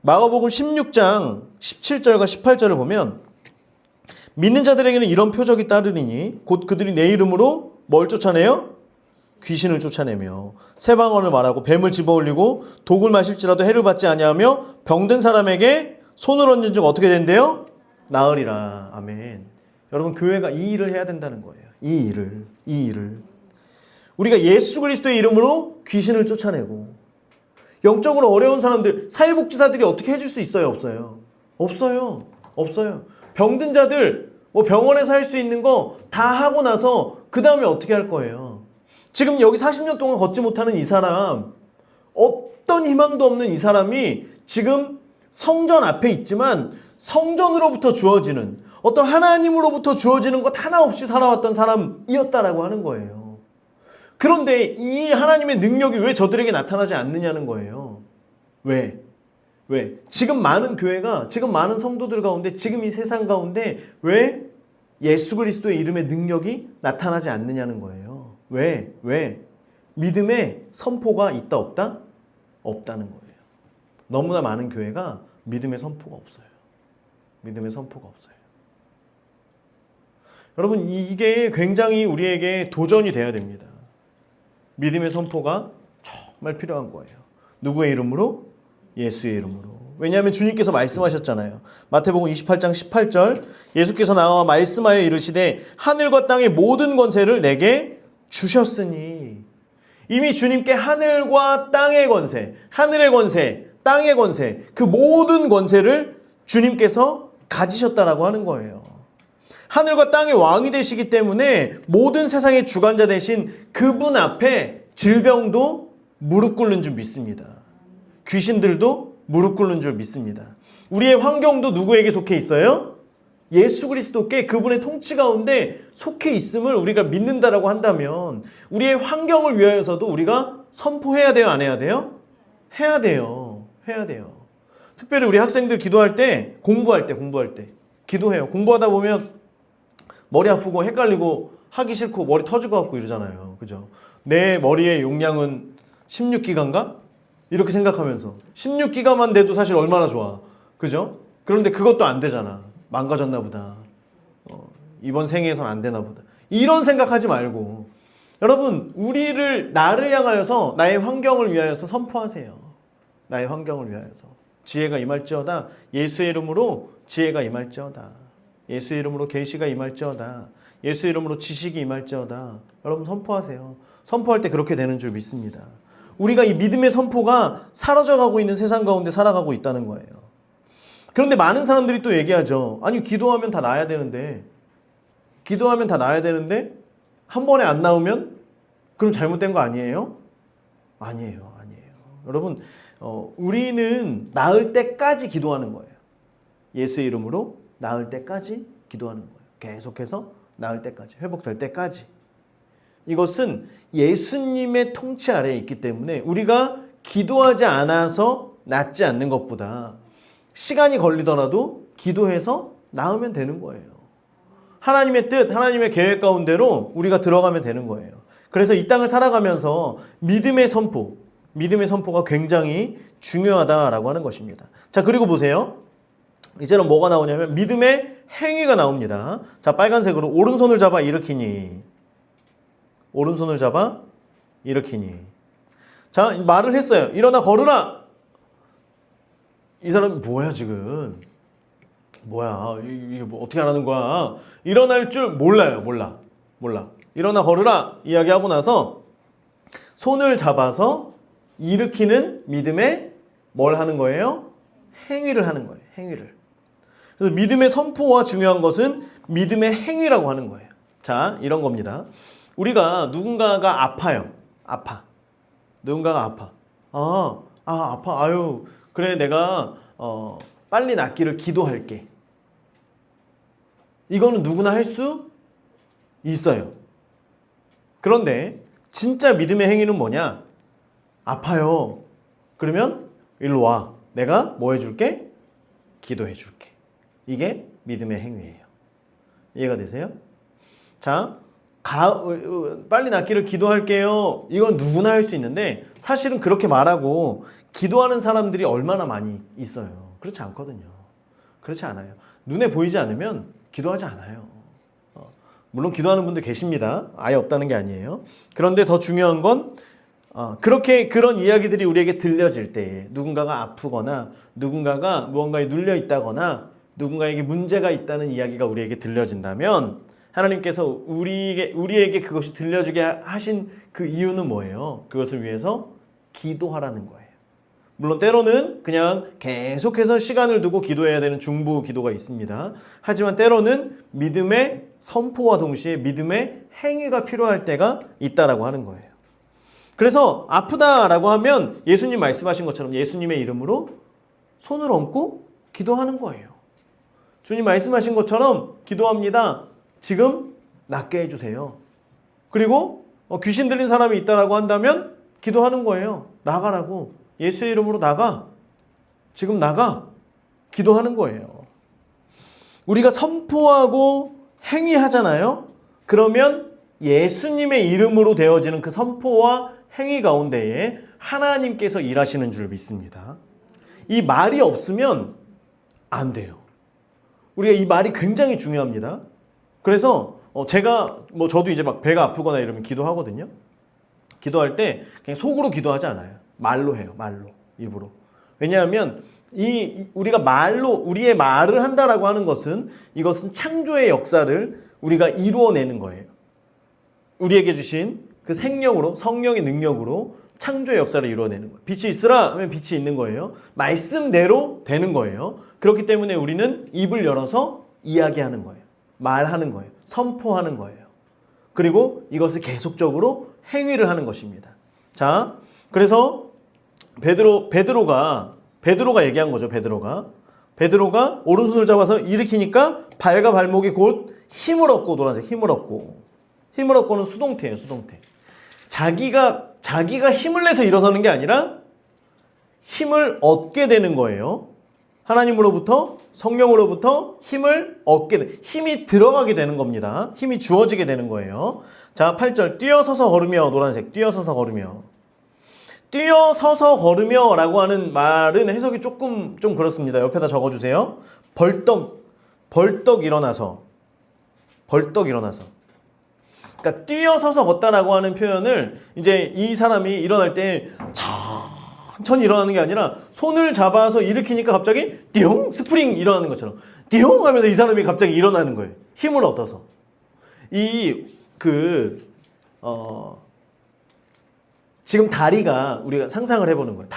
마가복음 16장 17절과 18절을 보면 믿는 자들에게는 이런 표적이 따르리니 곧 그들이 내 이름으로 뭘 쫓아내요? 귀신을 쫓아내며 새 방언을 말하고 뱀을 집어올리고 독을 마실지라도 해를 받지 아니하며 병든 사람에게 손을 얹은 즉 어떻게 된대요? 나으리라. 아멘. 여러분, 교회가 이 일을 해야 된다는 거예요. 이 일을 우리가 예수 그리스도의 이름으로 귀신을 쫓아내고, 영적으로 어려운 사람들, 사회복지사들이 어떻게 해줄 수 있어요? 없어요. 없어요. 병든 자들, 병원에서 할 수 있는 거 다 하고 나서 그 다음에 어떻게 할 거예요? 지금 여기 40년 동안 걷지 못하는 이 사람, 어떤 희망도 없는 이 사람이 지금 성전 앞에 있지만 성전으로부터 주어지는, 어떤 하나님으로부터 주어지는 것 하나 없이 살아왔던 사람이었다라고 하는 거예요. 그런데 이 하나님의 능력이 왜 저들에게 나타나지 않느냐는 거예요. 왜? 지금 많은 교회가, 지금 많은 성도들 가운데, 지금 이 세상 가운데 왜 예수 그리스도의 이름의 능력이 나타나지 않느냐는 거예요. 왜? 믿음의 선포가 있다 없다? 없다는 거예요. 너무나 많은 교회가 믿음의 선포가 없어요. 여러분, 이게 굉장히 우리에게 도전이 돼야 됩니다. 믿음의 선포가 정말 필요한 거예요. 누구의 이름으로? 예수의 이름으로. 왜냐하면 주님께서 말씀하셨잖아요. 마태복음 28장 18절, 예수께서 나와 말씀하여 이르시되 하늘과 땅의 모든 권세를 내게 주셨으니. 이미 주님께 하늘과 땅의 권세, 하늘의 권세, 땅의 권세, 그 모든 권세를 주님께서 가지셨다라고 하는 거예요. 하늘과 땅의 왕이 되시기 때문에 모든 세상의 주관자 되신 그분 앞에 질병도 무릎 꿇는 줄 믿습니다. 귀신들도 무릎 꿇는 줄 믿습니다. 우리의 환경도 누구에게 속해 있어요? 예수 그리스도께, 그분의 통치 가운데 속해 있음을 우리가 믿는다라고 한다면 우리의 환경을 위하여서도 우리가 선포해야 돼요? 안 해야 돼요? 해야 돼요. 특별히 우리 학생들 기도할 때, 공부할 때 기도해요. 공부하다 보면 머리 아프고 헷갈리고 하기 싫고 머리 터질 것 같고 이러잖아요. 그죠? 내 머리의 용량은 16기가인가? 이렇게 생각하면서 16기가만 돼도 사실 얼마나 좋아. 그죠? 그런데 그것도 안 되잖아. 망가졌나 보다. 이번 생에선 안 되나 보다. 이런 생각하지 말고, 여러분, 나를 향하여서, 나의 환경을 위하여서 선포하세요. 나의 환경을 위하여서 지혜가 임할지어다. 예수의 이름으로 지혜가 임할지어다. 예수의 이름으로 계시가 임할지어다. 예수의 이름으로 지식이 임할지어다. 여러분, 선포하세요. 선포할 때 그렇게 되는 줄 믿습니다. 우리가 이 믿음의 선포가 사라져가고 있는 세상 가운데 살아가고 있다는 거예요. 그런데 많은 사람들이 또 얘기하죠. 아니, 기도하면 다 나아야 되는데 한 번에 안 나오면 그럼 잘못된 거 아니에요? 아니에요. 여러분, 우리는 나을 때까지 기도하는 거예요. 예수의 이름으로 나을 때까지 기도하는 거예요. 계속해서 나을 때까지, 회복될 때까지. 이것은 예수님의 통치 아래에 있기 때문에 우리가 기도하지 않아서 낫지 않는 것보다 시간이 걸리더라도 기도해서 나으면 되는 거예요. 하나님의 뜻, 하나님의 계획 가운데로 우리가 들어가면 되는 거예요. 그래서 이 땅을 살아가면서 믿음의 선포가 굉장히 중요하다라고 하는 것입니다. 자, 그리고 보세요. 이제는 뭐가 나오냐면 믿음의 행위가 나옵니다. 자, 빨간색으로 오른손을 잡아 일으키니. 오른손을 잡아 일으키니. 자, 말을 했어요. 일어나 걸으라. 이 사람이 뭐야 지금? 뭐야 이게 뭐 어떻게 하라는 거야? 일어날 줄 몰라요. 몰라. 일어나 걸으라 이야기하고 나서 손을 잡아서 일으키는 믿음의 뭘 하는 거예요? 행위를 하는 거예요. 행위를. 그래서 믿음의 선포와 중요한 것은 믿음의 행위라고 하는 거예요. 자, 이런 겁니다. 우리가 누군가가 아파요. 누군가가 아파. 아파. 아유, 그래 내가 빨리 낫기를 기도할게. 이거는 누구나 할 수 있어요. 그런데 진짜 믿음의 행위는 뭐냐? 아파요. 그러면 일로 와. 내가 뭐 해줄게? 기도해줄게. 이게 믿음의 행위예요. 이해가 되세요? 자, 빨리 낫기를 기도할게요. 이건 누구나 할 수 있는데 사실은 그렇게 말하고 기도하는 사람들이 얼마나 많이 있어요. 그렇지 않거든요. 그렇지 않아요. 눈에 보이지 않으면 기도하지 않아요. 물론 기도하는 분들 계십니다. 아예 없다는 게 아니에요. 그런데 더 중요한 건 그런 이야기들이 우리에게 들려질 때 누군가가 아프거나 누군가가 무언가에 눌려 있다거나 누군가에게 문제가 있다는 이야기가 우리에게 들려진다면 하나님께서 우리에게 그것이 들려주게 하신 그 이유는 뭐예요? 그것을 위해서 기도하라는 거예요. 물론 때로는 그냥 계속해서 시간을 두고 기도해야 되는 중보 기도가 있습니다. 하지만 때로는 믿음의 선포와 동시에 믿음의 행위가 필요할 때가 있다라고 하는 거예요. 그래서 아프다라고 하면 예수님 말씀하신 것처럼 예수님의 이름으로 손을 얹고 기도하는 거예요. 주님 말씀하신 것처럼 기도합니다. 지금 낫게 해주세요. 그리고 귀신 들린 사람이 있다라고 한다면 기도하는 거예요. 나가라고. 예수의 이름으로 나가. 지금 나가. 기도하는 거예요. 우리가 선포하고 행위하잖아요. 그러면 예수님의 이름으로 되어지는 그 선포와 행위 가운데에 하나님께서 일하시는 줄 믿습니다. 이 말이 없으면 안 돼요. 우리가 이 말이 굉장히 중요합니다. 그래서 저도 이제 막 배가 아프거나 이러면 기도하거든요. 기도할 때 그냥 속으로 기도하지 않아요. 말로 해요. 말로. 입으로. 왜냐하면 우리가 우리의 말을 한다라고 하는 것은 이것은 창조의 역사를 우리가 이루어내는 거예요. 우리에게 주신 그 생명으로 성령의 능력으로 창조의 역사를 이루어내는 거예요. 빛이 있으라 하면 빛이 있는 거예요. 말씀대로 되는 거예요. 그렇기 때문에 우리는 입을 열어서 이야기하는 거예요. 말하는 거예요. 선포하는 거예요. 그리고 이것을 계속적으로 행위를 하는 것입니다. 자, 그래서 베드로가 얘기한 거죠. 베드로가 오른손을 잡아서 일으키니까 발과 발목이 곧 힘을 얻고, 노란색 힘을 얻고는 수동태예요. 수동태. 자기가 힘을 내서 일어서는 게 아니라 힘을 얻게 되는 거예요. 하나님으로부터 성령으로부터 힘을 힘이 들어가게 되는 겁니다. 힘이 주어지게 되는 거예요. 자, 8절 뛰어서서 걸으며, 노란색 뛰어서서 걸으며. 뛰어서서 걸으며 라고 하는 말은 해석이 조금 좀 그렇습니다. 옆에다 적어주세요. 벌떡 일어나서. 그러니까 뛰어서서 걷다라고 하는 표현을 이제 이 사람이 일어날 때 천천히 일어나는 게 아니라 손을 잡아서 일으키니까 갑자기 띠용 스프링 일어나는 것처럼 띠용 하면서 이 사람이 갑자기 일어나는 거예요. 힘을 얻어서. 지금 다리가 우리가 상상을 해보는 거예요.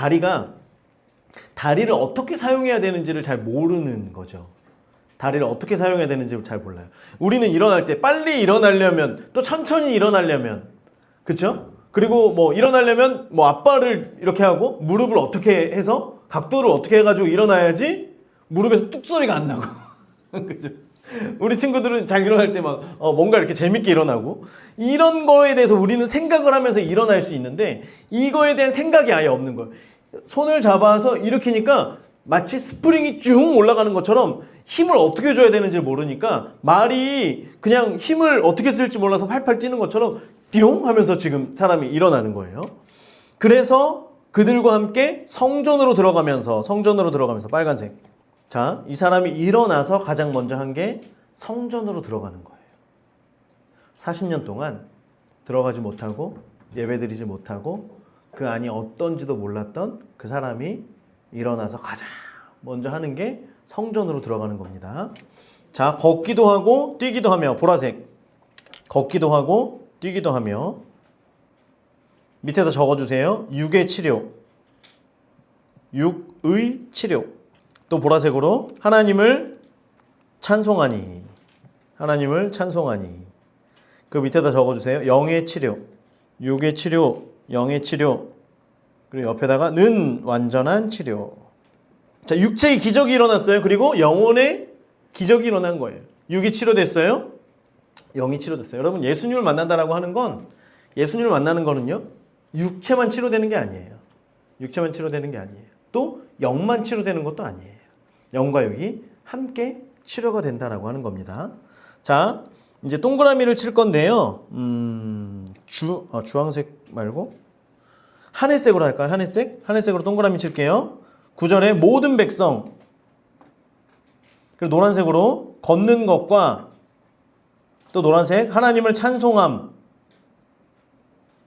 다리를 어떻게 사용해야 되는지를 잘 모르는 거죠. 다리를 어떻게 사용해야 되는지 잘 몰라요. 우리는 일어날 때 빨리 일어나려면 또 천천히 일어나려면 그렇죠? 그리고 일어나려면 앞발을 이렇게 하고 무릎을 어떻게 해서 각도를 어떻게 해가지고 일어나야지 무릎에서 뚝 소리가 안 나고 그죠? 우리 친구들은 잘 일어날 때 뭔가 이렇게 재밌게 일어나고 이런 거에 대해서 우리는 생각을 하면서 일어날 수 있는데 이거에 대한 생각이 아예 없는 거예요. 손을 잡아서 일으키니까 마치 스프링이 쭉 올라가는 것처럼 힘을 어떻게 줘야 되는지 모르니까 말이 그냥 힘을 어떻게 쓸지 몰라서 팔팔 뛰는 것처럼 띠용 하면서 지금 사람이 일어나는 거예요. 그래서 그들과 함께 성전으로 들어가면서 빨간색 자, 이 사람이 일어나서 가장 먼저 한 게 성전으로 들어가는 거예요. 40년 동안 들어가지 못하고 예배드리지 못하고 그 안이 어떤지도 몰랐던 그 사람이 일어나서 가장 먼저 하는 게 성전으로 들어가는 겁니다. 자, 걷기도 하고 뛰기도 하며, 보라색. 걷기도 하고 뛰기도 하며, 밑에다 적어주세요. 육의 치료. 육의 치료. 또 보라색으로 하나님을 찬송하니. 하나님을 찬송하니. 그 밑에다 적어주세요. 영의 치료. 육의 치료. 영의 치료. 그리고 옆에다가 는 완전한 치료. 자, 육체의 기적이 일어났어요. 그리고 영혼의 기적이 일어난 거예요. 육이 치료됐어요. 영이 치료됐어요. 여러분, 예수님을 만난다라고 하는 건, 예수님을 만나는 거는요, 육체만 치료되는 게 아니에요. 육체만 치료되는 게 아니에요. 또 영만 치료되는 것도 아니에요. 영과 육이 함께 치료가 된다라고 하는 겁니다. 자, 이제 동그라미를 칠 건데요. 주황색 말고 하늘색으로 할까요? 하늘색? 하늘색으로 동그라미 칠게요. 9절에 모든 백성. 그리고 노란색으로 걷는 것과 또 노란색 하나님을 찬송함.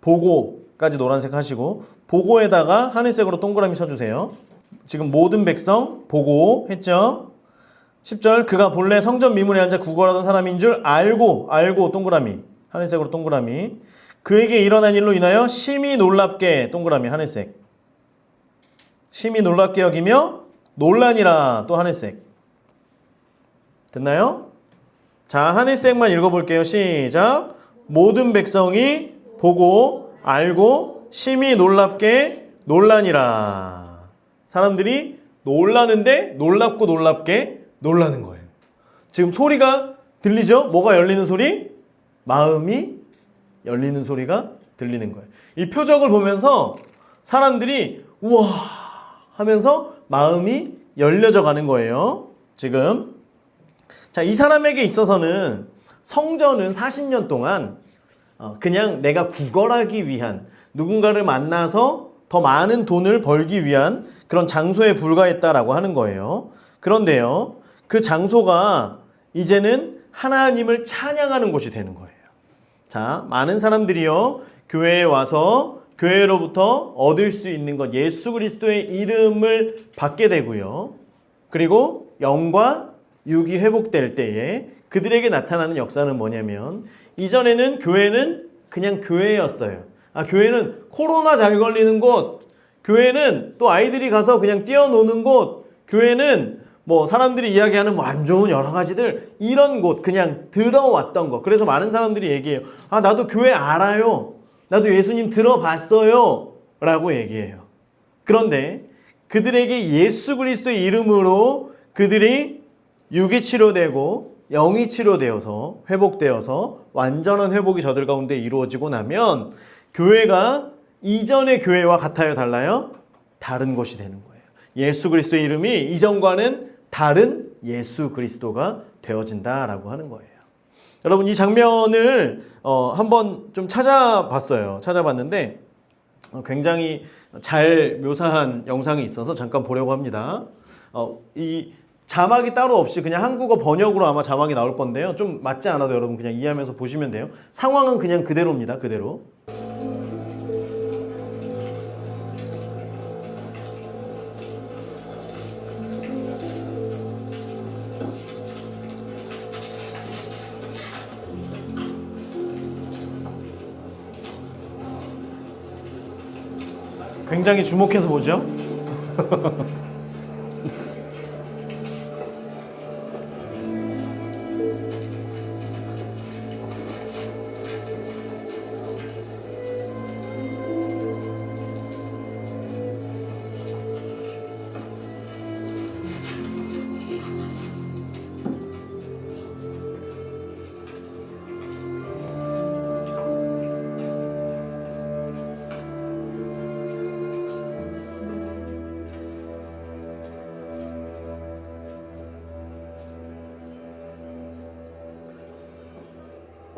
보고까지 노란색 하시고 보고에다가 하늘색으로 동그라미 쳐주세요. 지금 모든 백성 보고 했죠. 10절 그가 본래 성전 미문에 앉아 구걸하던 사람인 줄 알고 동그라미 하늘색으로 동그라미 그에게 일어난 일로 인하여 심히 놀랍게 동그라미 하늘색 심히 놀랍게 여기며 논란이라 또 하늘색 됐나요? 자 하늘색만 읽어볼게요. 시작. 모든 백성이 보고 알고 심히 놀랍게 논란이라. 사람들이 놀라는데 놀랍고 놀랍게 놀라는 거예요. 지금 소리가 들리죠? 뭐가 열리는 소리? 마음이 열리는 소리가 들리는 거예요. 이 표적을 보면서 사람들이 우와 하면서 마음이 열려져 가는 거예요. 지금 자, 이 사람에게 있어서는 성전은 40년 동안 그냥 내가 구걸하기 위한 누군가를 만나서 더 많은 돈을 벌기 위한 그런 장소에 불과했다라고 하는 거예요. 그런데요, 그 장소가 이제는 하나님을 찬양하는 곳이 되는 거예요. 자, 많은 사람들이요, 교회에 와서 교회로부터 얻을 수 있는 것, 예수 그리스도의 이름을 받게 되고요. 그리고 영과 육이 회복될 때에 그들에게 나타나는 역사는 뭐냐면 이전에는 교회는 그냥 교회였어요. 교회는 코로나 잘 걸리는 곳, 교회는 또 아이들이 가서 그냥 뛰어노는 곳, 교회는 뭐 사람들이 이야기하는 뭐 안 좋은 여러 가지들 이런 곳 그냥 들어왔던 것. 그래서 많은 사람들이 얘기해요. 나도 교회 알아요. 나도 예수님 들어봤어요. 라고 얘기해요. 그런데 그들에게 예수 그리스도의 이름으로 그들이 육이 치료되고 영이 치료되어서 회복되어서 완전한 회복이 저들 가운데 이루어지고 나면 교회가 이전의 교회와 같아요? 달라요? 다른 것이 되는 거예요. 예수 그리스도의 이름이 이전과는 다른 예수 그리스도가 되어진다라고 하는 거예요. 여러분 이 장면을 한번 좀 찾아봤어요. 찾아봤는데 굉장히 잘 묘사한 영상이 있어서 잠깐 보려고 합니다. 이 자막이 따로 없이 그냥 한국어 번역으로 아마 자막이 나올 건데요. 좀 맞지 않아도 여러분 그냥 이해하면서 보시면 돼요. 상황은 그냥 그대로입니다. 그대로. 굉장히 주목해서 보죠.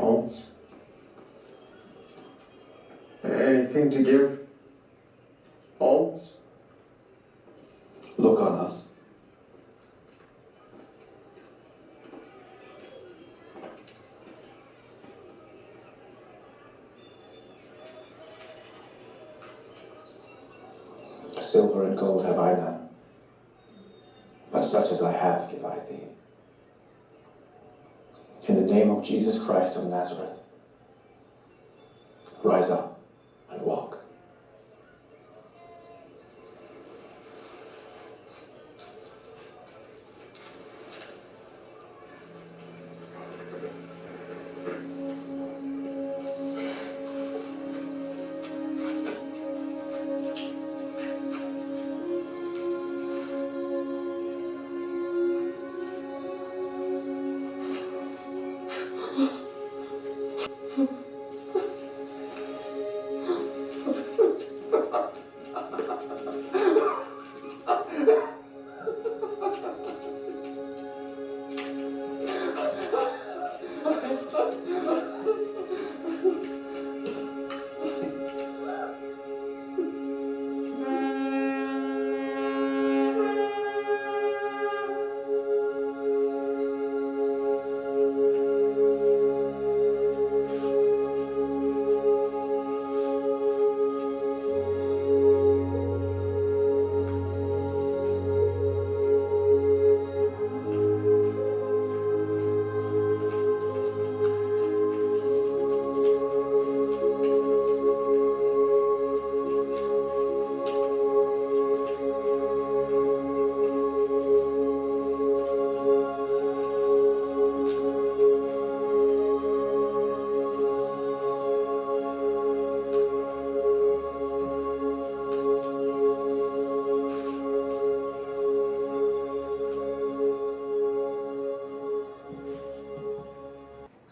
Alms? Anything to give? Alms? Look on us. silver and gold have I none, but such as I have give I thee. In the name of Jesus Christ of Nazareth, rise up and walk.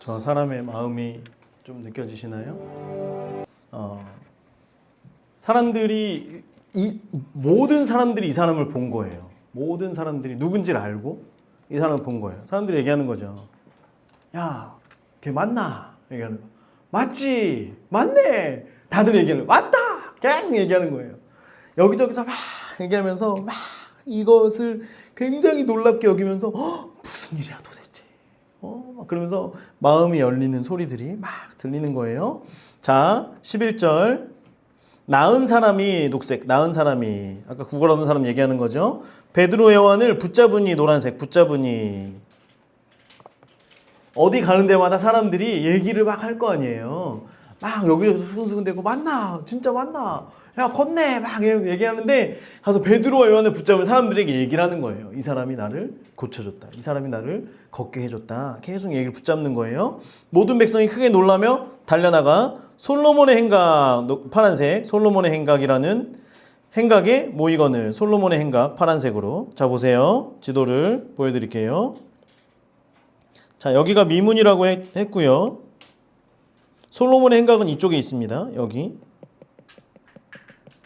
저 사람의 마음이 좀 느껴지시나요? 사람들이 모든 사람들이 이 사람을 본 거예요. 모든 사람들이 누군지를 알고 이 사람을 본 거예요. 사람들이 얘기하는 거죠. 야, 걔 맞나? 얘기하는 거. 맞지? 맞네. 다들 얘기하는 거. 맞다. 계속 얘기하는 거예요. 여기저기서 막 얘기하면서 막 이것을 굉장히 놀랍게 여기면서 무슨 일이야 도대체? 막 그러면서 마음이 열리는 소리들이 막 들리는 거예요. 자, 11절. 나은 사람이 녹색, 나은 사람이 아까 구걸 얻은 사람 얘기하는 거죠. 베드로 요한을 붙잡으니 노란색, 붙잡으니 어디 가는 데마다 사람들이 얘기를 막 할 거 아니에요. 막 여기저기서 수근수근대고 맞나? 진짜 맞나? 야 걷네 막 얘기하는데 가서 베드로와 요한을 붙잡으면 사람들에게 얘기를 하는 거예요. 이 사람이 나를 고쳐줬다. 이 사람이 나를 걷게 해줬다. 계속 얘기를 붙잡는 거예요. 모든 백성이 크게 놀라며 달려나가 솔로몬의 행각, 파란색 솔로몬의 행각이라는 행각에 모이거늘. 솔로몬의 행각 파란색으로. 자 보세요. 지도를 보여드릴게요. 자 여기가 미문이라고 했고요. 솔로몬의 행각은 이쪽에 있습니다. 여기.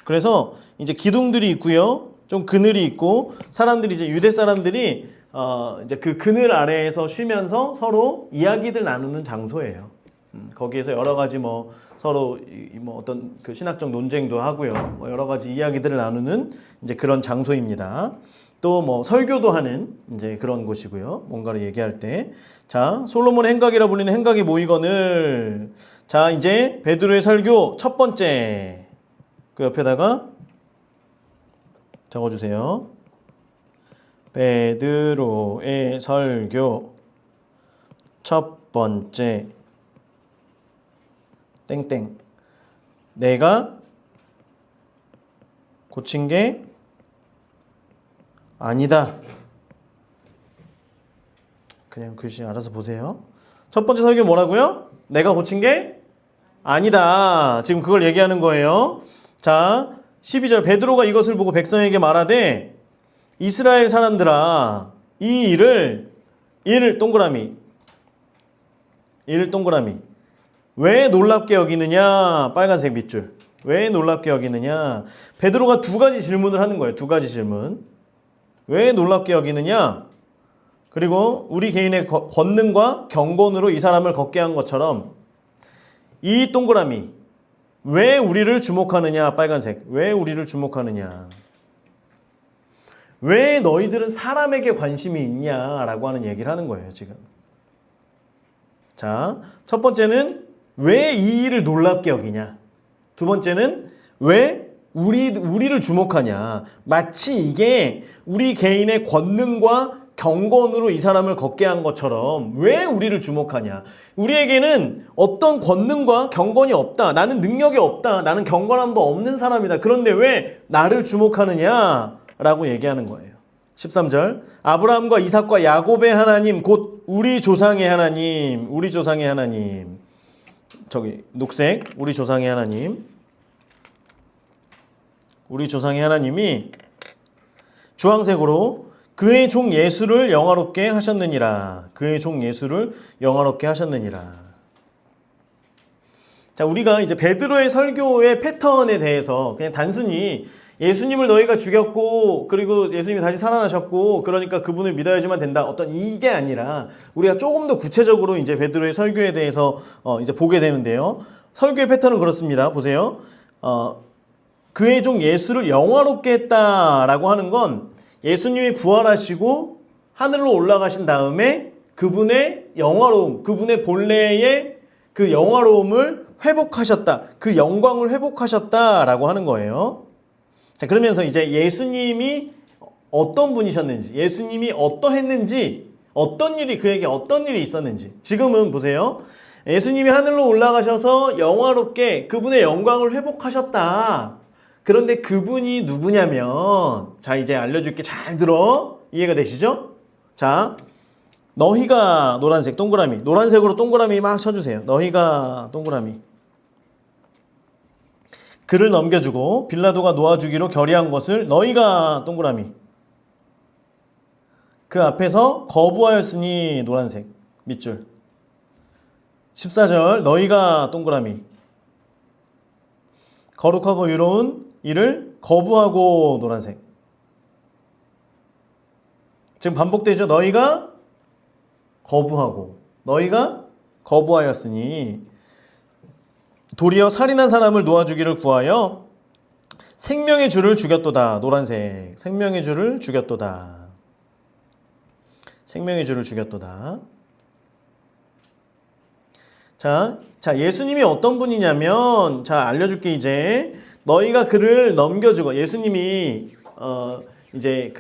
그래서 이제 기둥들이 있고요. 좀 그늘이 있고 사람들이 이제 유대 사람들이 이제 그 그늘 아래에서 쉬면서 서로 이야기들 나누는 장소예요. 거기에서 여러 가지 뭐 서로 뭐 어떤 그 신학적 논쟁도 하고요. 뭐 여러 가지 이야기들을 나누는 이제 그런 장소입니다. 또 뭐 설교도 하는 이제 그런 곳이고요. 뭔가를 얘기할 때. 자, 솔로몬의 행각이라 불리는 행각이 모이거늘. 자, 이제 베드로의 설교 첫 번째. 그 옆에다가 적어주세요. 베드로의 설교 첫 번째 땡땡. 내가 고친 게 아니다. 그냥 글씨 알아서 보세요. 첫 번째 설교 뭐라고요? 내가 고친 게 아니다. 지금 그걸 얘기하는 거예요. 자, 12절 베드로가 이것을 보고 백성에게 말하되 이스라엘 사람들아 이 일을 동그라미 왜 놀랍게 여기느냐? 빨간색 밑줄. 왜 놀랍게 여기느냐? 베드로가 두 가지 질문을 하는 거예요. 두 가지 질문. 왜 놀랍게 여기느냐? 그리고 우리 개인의 권능과 경건으로 이 사람을 걷게 한 것처럼 이 동그라미 왜 우리를 주목하느냐? 빨간색. 왜 우리를 주목하느냐? 왜 너희들은 사람에게 관심이 있냐라고 하는 얘기를 하는 거예요, 지금. 자, 첫 번째는 왜 이 일을 놀랍게 여기냐? 두 번째는 왜 우리를 주목하냐. 마치 이게 우리 개인의 권능과 경건으로 이 사람을 걷게 한 것처럼 왜 우리를 주목하냐. 우리에게는 어떤 권능과 경건이 없다. 나는 능력이 없다. 나는 경건함도 없는 사람이다. 그런데 왜 나를 주목하느냐? 라고 얘기하는 거예요. 13절 아브라함과 이삭과 야곱의 하나님 곧 우리 조상의 하나님. 우리 조상의 하나님. 저기 녹색 우리 조상의 하나님. 우리 조상의 하나님이 주황색으로 그의 종 예수를 영화롭게 하셨느니라. 그의 종 예수를 영화롭게 하셨느니라. 자, 우리가 이제 베드로의 설교의 패턴에 대해서 그냥 단순히 예수님을 너희가 죽였고 그리고 예수님이 다시 살아나셨고 그러니까 그분을 믿어야지만 된다. 어떤 이게 아니라 우리가 조금 더 구체적으로 이제 베드로의 설교에 대해서 이제 보게 되는데요. 설교의 패턴은 그렇습니다. 보세요. 그의 종 예수를 영화롭게 했다라고 하는 건 예수님이 부활하시고 하늘로 올라가신 다음에 그분의 영화로움, 그분의 본래의 그 영화로움을 회복하셨다. 그 영광을 회복하셨다라고 하는 거예요. 자, 그러면서 이제 예수님이 어떤 분이셨는지, 예수님이 어떠했는지, 어떤 일이 그에게 어떤 일이 있었는지. 지금은 보세요. 예수님이 하늘로 올라가셔서 영화롭게 그분의 영광을 회복하셨다. 그런데 그분이 누구냐면, 자, 이제 알려줄게. 잘 들어. 이해가 되시죠? 자, 너희가 노란색 동그라미, 노란색으로 동그라미 막 쳐주세요. 너희가 동그라미. 그를 넘겨주고 빌라도가 놓아주기로 결의한 것을 너희가 동그라미. 그 앞에서 거부하였으니 노란색 밑줄. 14절 너희가 동그라미. 거룩하고 의로운 이를 거부하고 노란색. 지금 반복되죠. 너희가 거부하고 너희가 거부하였으니 도리어 살인한 사람을 놓아주기를 구하여 생명의 주를 죽였도다. 노란색. 생명의 주를 죽였도다. 생명의 주를 죽였도다. 자, 예수님이 어떤 분이냐면, 자, 알려줄게, 이제. 너희가 그를 넘겨주고, 예수님이, 이제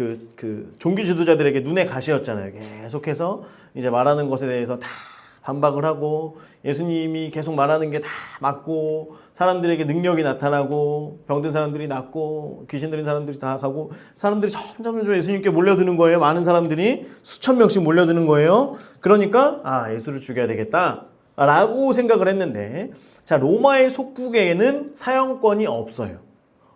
종교 지도자들에게 눈에 가시였잖아요. 계속해서 이제 말하는 것에 대해서 다 반박을 하고, 예수님이 계속 말하는 게 다 맞고, 사람들에게 능력이 나타나고, 병든 사람들이 낫고, 귀신 들린 사람들이 다 가고, 사람들이 점점 예수님께 몰려드는 거예요. 많은 사람들이 수천 명씩 몰려드는 거예요. 그러니까, 예수를 죽여야 되겠다. 라고 생각을 했는데, 자, 로마의 속국에는 사형권이 없어요.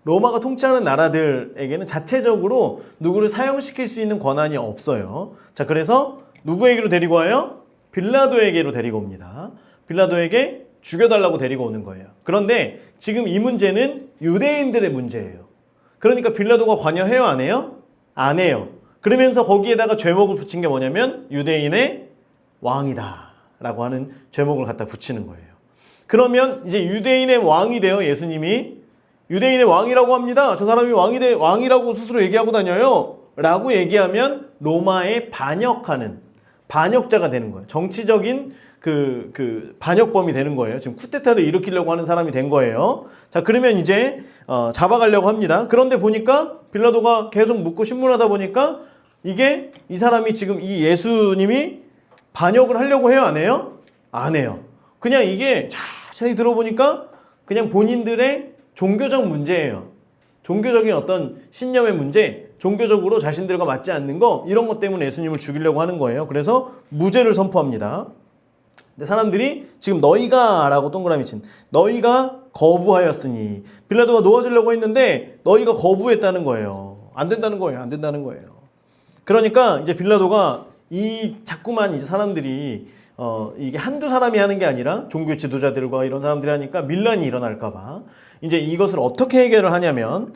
로마가 통치하는 나라들에게는 자체적으로 누구를 사형시킬 수 있는 권한이 없어요. 자, 그래서 누구에게로 데리고 와요? 빌라도에게로 데리고 옵니다. 빌라도에게 죽여달라고 데리고 오는 거예요. 그런데 지금 이 문제는 유대인들의 문제예요. 그러니까 빌라도가 관여해요? 안 해요? 안 해요. 그러면서 거기에다가 죄목을 붙인 게 뭐냐면 유대인의 왕이다 라고 하는 죄목을 갖다 붙이는 거예요. 그러면 이제 유대인의 왕이 돼요. 예수님이 유대인의 왕이라고 합니다. 저 사람이 왕이라고 스스로 얘기하고 다녀요 라고 얘기하면 로마에 반역하는 반역자가 되는 거예요. 정치적인 그 반역범이 되는 거예요. 지금 쿠데타를 일으키려고 하는 사람이 된 거예요. 자, 그러면 이제 잡아가려고 합니다. 그런데 보니까 빌라도가 계속 묻고 신문하다 보니까 이게 이 사람이 지금 이 예수님이 반역을 하려고 해요? 안 해요? 안 해요. 그냥 이게 자세히 들어보니까 그냥 본인들의 종교적 문제예요. 종교적인 어떤 신념의 문제, 종교적으로 자신들과 맞지 않는 거, 이런 것 때문에 예수님을 죽이려고 하는 거예요. 그래서 무죄를 선포합니다. 근데 사람들이 지금 너희가 라고 동그라미 친 너희가 거부하였으니 빌라도가 놓아주려고 했는데 너희가 거부했다는 거예요. 안 된다는 거예요. 안 된다는 거예요. 그러니까 이제 빌라도가 자꾸만 이제 사람들이 이게 한두 사람이 하는 게 아니라 종교 지도자들과 이런 사람들이 하니까 밀란이 일어날까봐 이제 이것을 어떻게 해결을 하냐면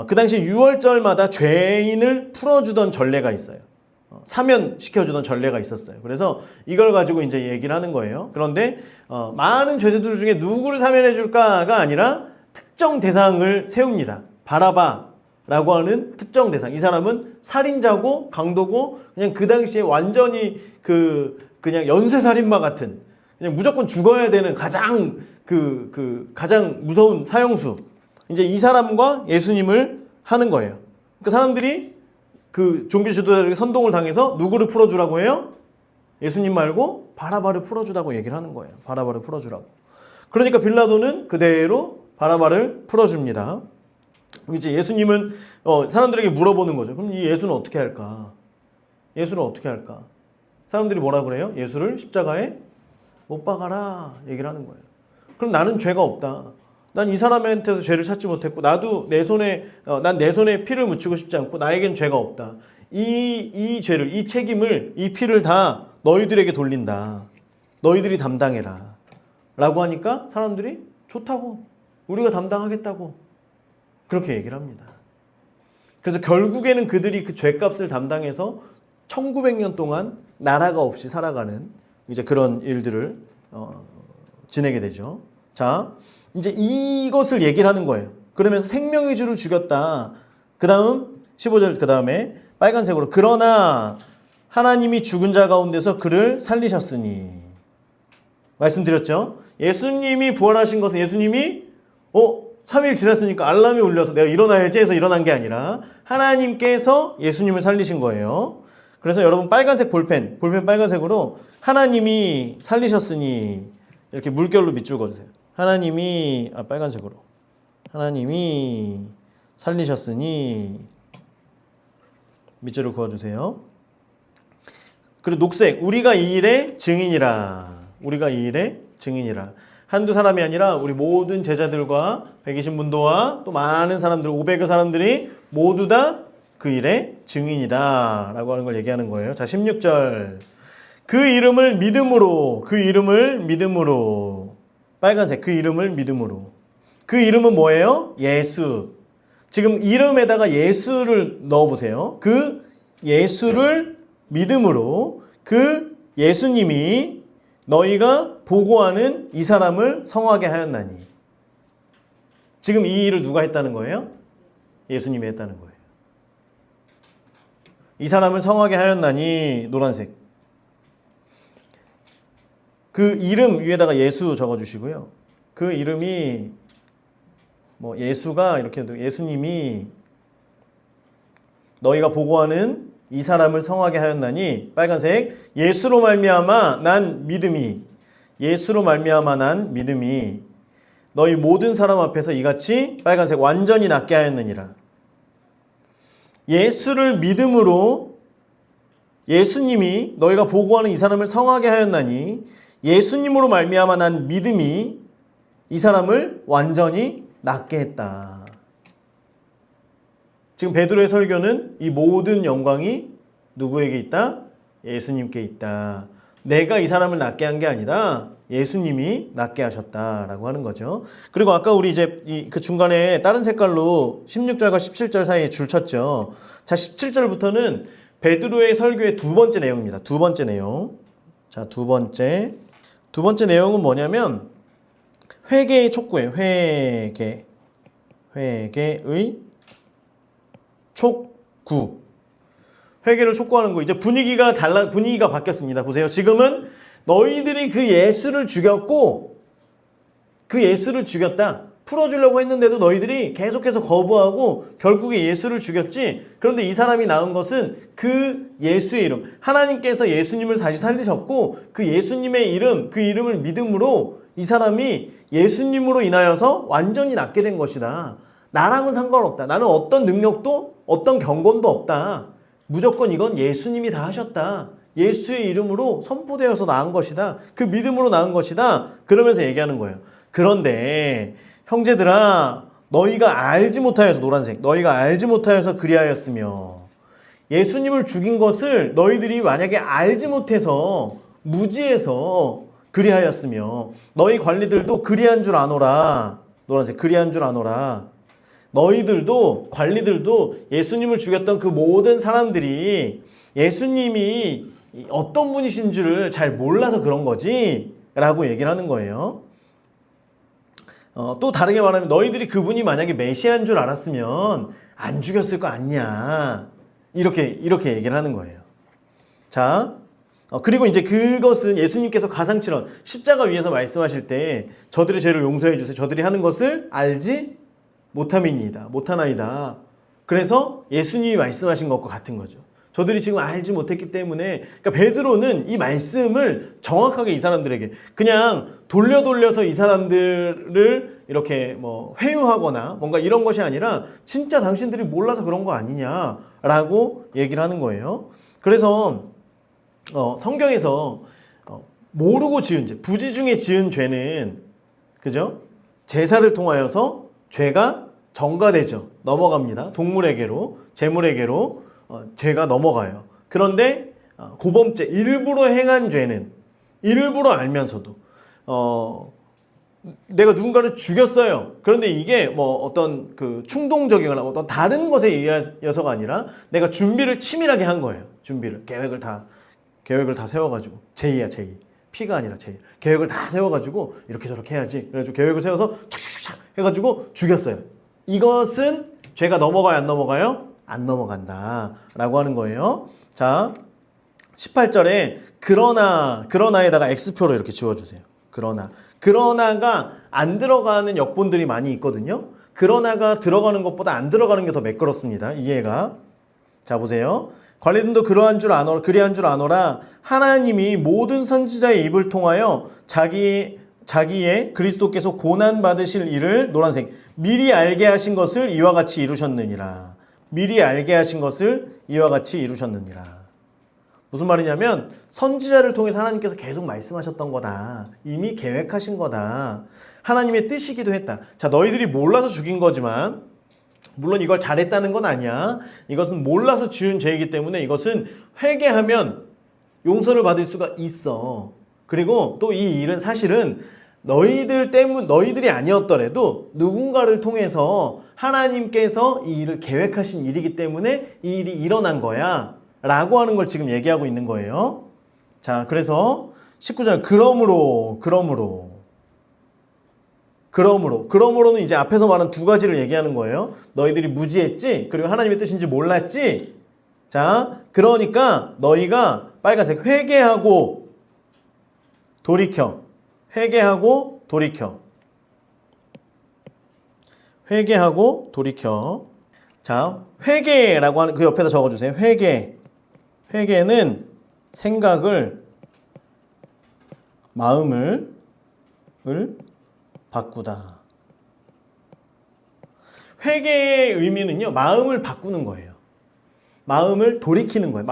그 당시 6월절마다 죄인을 풀어주던 전례가 있어요. 사면시켜주던 전례가 있었어요. 그래서 이걸 가지고 이제 얘기를 하는 거예요. 그런데 많은 죄수들 중에 누구를 사면해줄까가 아니라 특정 대상을 세웁니다. 바라바라고 하는 특정 대상. 이 사람은 살인자고 강도고 그냥 그 당시에 완전히 그냥 연쇄살인마 같은 그냥 무조건 죽어야 되는 가장 가장 무서운 사형수. 이제 이 사람과 예수님을 하는 거예요. 그러니까 사람들이 그 종교 지도자에게 선동을 당해서 누구를 풀어주라고 해요? 예수님 말고 바라바를 풀어주라고 얘기를 하는 거예요. 바라바를 풀어주라고. 그러니까 빌라도는 그대로 바라바를 풀어줍니다. 이제 예수님은 사람들에게 물어보는 거죠. 그럼 이 예수는 어떻게 할까? 예수는 어떻게 할까? 사람들이 뭐라 그래요? 예수를 십자가에 못 박아라 얘기를 하는 거예요. 그럼 나는 죄가 없다. 난 이 사람한테서 죄를 찾지 못했고 나도 난 내 손에 피를 묻히고 싶지 않고 나에겐 죄가 없다. 이 죄를, 이 책임을, 이 피를 다 너희들에게 돌린다. 너희들이 담당해라. 라고 하니까 사람들이 좋다고. 우리가 담당하겠다고. 그렇게 얘기를 합니다. 그래서 결국에는 그들이 그 죄값을 담당해서 1900년 동안 나라가 없이 살아가는 이제 그런 일들을 지내게 되죠. 자, 이제 이것을 얘기를 하는 거예요. 그러면서 생명의 주를 죽였다. 그 다음 15절 그 다음에 빨간색으로 그러나 하나님이 죽은 자 가운데서 그를 살리셨으니 말씀드렸죠. 예수님이 부활하신 것은 예수님이 3일 지났으니까 알람이 울려서 내가 일어나야지 해서 일어난 게 아니라 하나님께서 예수님을 살리신 거예요. 그래서 여러분 빨간색 볼펜 빨간색으로 하나님이 살리셨으니 이렇게 물결로 밑줄 그어주세요. 하나님이 빨간색으로 하나님이 살리셨으니 밑줄을 그어주세요. 그리고 녹색 우리가 이 일의 증인이라. 우리가 이 일의 증인이라. 한두 사람이 아니라 우리 모든 제자들과 120문도와 또 많은 사람들 500여 사람들이 모두 다 그 일의 증인이다 라고 하는 걸 얘기하는 거예요. 자 16절 그 이름을 믿음으로 빨간색 그 이름을 믿음으로 그 이름은 뭐예요? 예수. 지금 이름에다가 예수를 넣어보세요. 그 예수를 믿음으로 그 예수님이 너희가 보고하는 이 사람을 성하게 하였나니. 지금 이 일을 누가 했다는 거예요? 예수님이 했다는 거예요. 이 사람을 성하게 하였나니 노란색. 그 이름 위에다가 예수 적어주시고요. 그 이름이 예수가 이렇게 예수님이 너희가 보고하는 이 사람을 성하게 하였나니 빨간색 예수로 말미암아 난 믿음이 너희 모든 사람 앞에서 이같이 빨간색 완전히 낫게 하였느니라. 예수를 믿음으로 예수님이 너희가 보고하는 이 사람을 성하게 하였나니 예수님으로 말미암아 난 믿음이 이 사람을 완전히 낫게 했다. 지금 베드로의 설교는 이 모든 영광이 누구에게 있다? 예수님께 있다. 내가 이 사람을 낫게 한 게 아니라 예수님이 낫게 하셨다라고 하는 거죠. 그리고 아까 우리 이제 그 중간에 다른 색깔로 16절과 17절 사이에 줄 쳤죠. 자, 17절부터는 베드로의 설교의 두 번째 내용입니다. 두 번째 내용. 자, 두 번째 내용은 뭐냐면 회개의 촉구예요. 회개의 촉구. 회개를 촉구하는 거. 이제 분위기가 바뀌었습니다. 보세요. 지금은 너희들이 그 예수를 죽였고 그 예수를 죽였다. 풀어주려고 했는데도 너희들이 계속해서 거부하고 결국에 예수를 죽였지. 그런데 이 사람이 낳은 것은 그 예수의 이름. 하나님께서 예수님을 다시 살리셨고 그 예수님의 이름, 그 이름을 믿음으로 이 사람이 예수님으로 인하여서 완전히 낫게 된 것이다. 나랑은 상관없다. 나는 어떤 능력도 어떤 경건도 없다. 무조건 이건 예수님이 다 하셨다. 예수의 이름으로 선포되어서 나은 것이다. 그 믿음으로 나은 것이다. 그러면서 얘기하는 거예요. 그런데 형제들아 너희가 알지 못하여서 노란색 너희가 알지 못하여서 그리하였으며 예수님을 죽인 것을 너희들이 만약에 알지 못해서 무지해서 그리하였으며 너희 관리들도 그리한 줄 아노라. 노란색 그리한 줄 아노라. 너희들도 관리들도 예수님을 죽였던 그 모든 사람들이 예수님이 어떤 분이신 줄을 잘 몰라서 그런 거지 라고 얘기를 하는 거예요. 또 다르게 말하면 너희들이 그분이 만약에 메시아인 줄 알았으면 안 죽였을 거 아니냐 이렇게 얘기를 하는 거예요. 자, 그리고 이제 그것은 예수님께서 가상칠언 십자가 위에서 말씀하실 때 저들의 죄를 용서해 주세요. 저들이 하는 것을 알지 못함이니이다. 못하나이다. 그래서 예수님이 말씀하신 것과 같은 거죠. 저들이 지금 알지 못했기 때문에, 그러니까 베드로는 이 말씀을 정확하게 이 사람들에게 그냥 돌려서 이 사람들을 이렇게 뭐 회유하거나 뭔가 이런 것이 아니라 진짜 당신들이 몰라서 그런 거 아니냐라고 얘기를 하는 거예요. 그래서 성경에서 모르고 지은 죄, 부지 중에 지은 죄는, 그죠? 제사를 통하여서 죄가 전가되죠. 넘어갑니다. 동물에게로, 재물에게로 죄가 넘어가요. 그런데 고범죄, 일부러 행한 죄는, 일부러 알면서도 내가 누군가를 죽였어요. 그런데 이게 뭐 어떤 그 충동적이거나 어떤 다른 것에 의해서가 아니라 내가 준비를 치밀하게 한 거예요. 준비를, 계획을 다 세워가지고, 제의야, 제의. 피가 아니라 제의. 계획을 다 세워가지고 이렇게 저렇게 해야지. 그래가지고 계획을 세워서 착착착 해가지고 죽였어요. 이것은 죄가 넘어가요, 안 넘어가요? 안 넘어간다 라고 하는 거예요. 자, 18절에 그러나에다가 X표로 이렇게 지워주세요. 그러나가 안 들어가는 역본들이 많이 있거든요. 그러나가 들어가는 것보다 안 들어가는 게 더 매끄럽습니다. 이해가. 자, 보세요. 관리들도 그리한 줄 아노라. 하나님이 모든 선지자의 입을 통하여 자기의 그리스도께서 고난 받으실 일을, 노란색, 미리 알게 하신 것을 이와 같이 이루셨느니라. 미리 알게 하신 것을 이와 같이 이루셨느니라. 무슨 말이냐면 선지자를 통해서 하나님께서 계속 말씀하셨던 거다. 이미 계획하신 거다. 하나님의 뜻이기도 했다. 자, 너희들이 몰라서 죽인 거지만 물론 이걸 잘했다는 건 아니야. 이것은 몰라서 지은 죄이기 때문에 이것은 회개하면 용서를 받을 수가 있어. 그리고 또 이 일은 사실은 너희들이 아니었더라도 누군가를 통해서 하나님께서 이 일을 계획하신 일이기 때문에 이 일이 일어난 거야 라고 하는 걸 지금 얘기하고 있는 거예요. 자, 그래서 19절 그러므로는 이제 앞에서 말한 두 가지를 얘기하는 거예요. 너희들이 무지했지? 그리고 하나님의 뜻인지 몰랐지? 자, 그러니까 너희가 빨간색 회개하고 돌이켜. 자, 회개라고 하는 그 옆에다 적어주세요. 회개는 생각을, 마음을 바꾸다. 회개의 의미는요, 마음을 바꾸는 거예요. 마음을 돌이키는 거예요.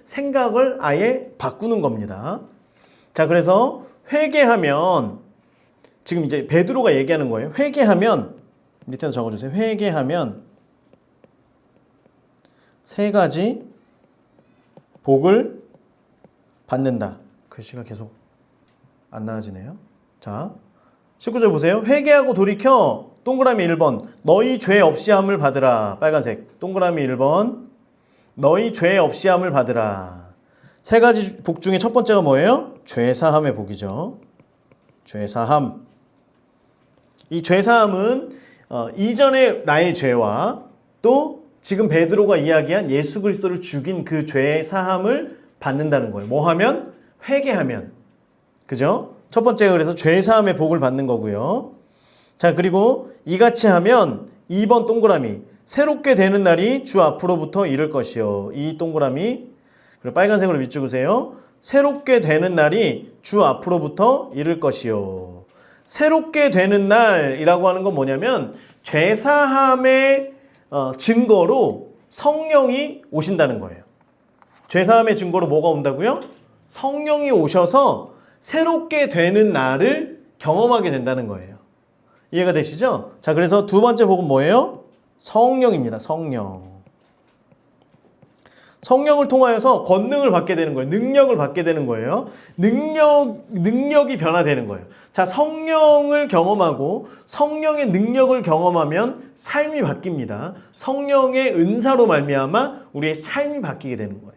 생각을 아예 바꾸는 겁니다. 자, 그래서 회개하면, 지금 이제 베드로가 얘기하는 거예요. 회개하면, 밑에서 적어주세요. 회개하면 세 가지 복을 받는다. 글씨가 계속 안 나아지네요. 자, 19절 보세요. 회개하고 돌이켜. 동그라미 1번. 너희 죄 없이 함을 받으라. 빨간색. 동그라미 1번. 너희 죄 없이 함을 받으라. 세 가지 복 중에 첫 번째가 뭐예요? 죄사함의 복이죠. 죄사함. 이 죄사함은 이전의 나의 죄와 또 지금 베드로가 이야기한 예수 그리스도를 죽인 그 죄의 사함을 받는다는 거예요. 뭐 하면? 회개하면. 그죠? 첫 번째가 그래서 죄사함의 복을 받는 거고요. 자, 그리고 이같이 하면 2번 동그라미. 새롭게 되는 날이 주 앞으로부터 이를 것이요. 이 동그라미. 그리고 빨간색으로 밑줄으세요. 새롭게 되는 날이 주 앞으로부터 이를 것이요. 새롭게 되는 날이라고 하는 건 뭐냐면 죄사함의 증거로 성령이 오신다는 거예요. 죄사함의 증거로 뭐가 온다고요? 성령이 오셔서 새롭게 되는 날을 경험하게 된다는 거예요. 이해가 되시죠? 자, 그래서 두 번째 복은 뭐예요? 성령입니다. 성령을 통하여서 권능을 받게 되는 거예요. 능력을 받게 되는 거예요. 능력이 변화되는 거예요. 자, 성령을 경험하고 성령의 능력을 경험하면 삶이 바뀝니다. 성령의 은사로 말미암아 우리의 삶이 바뀌게 되는 거예요.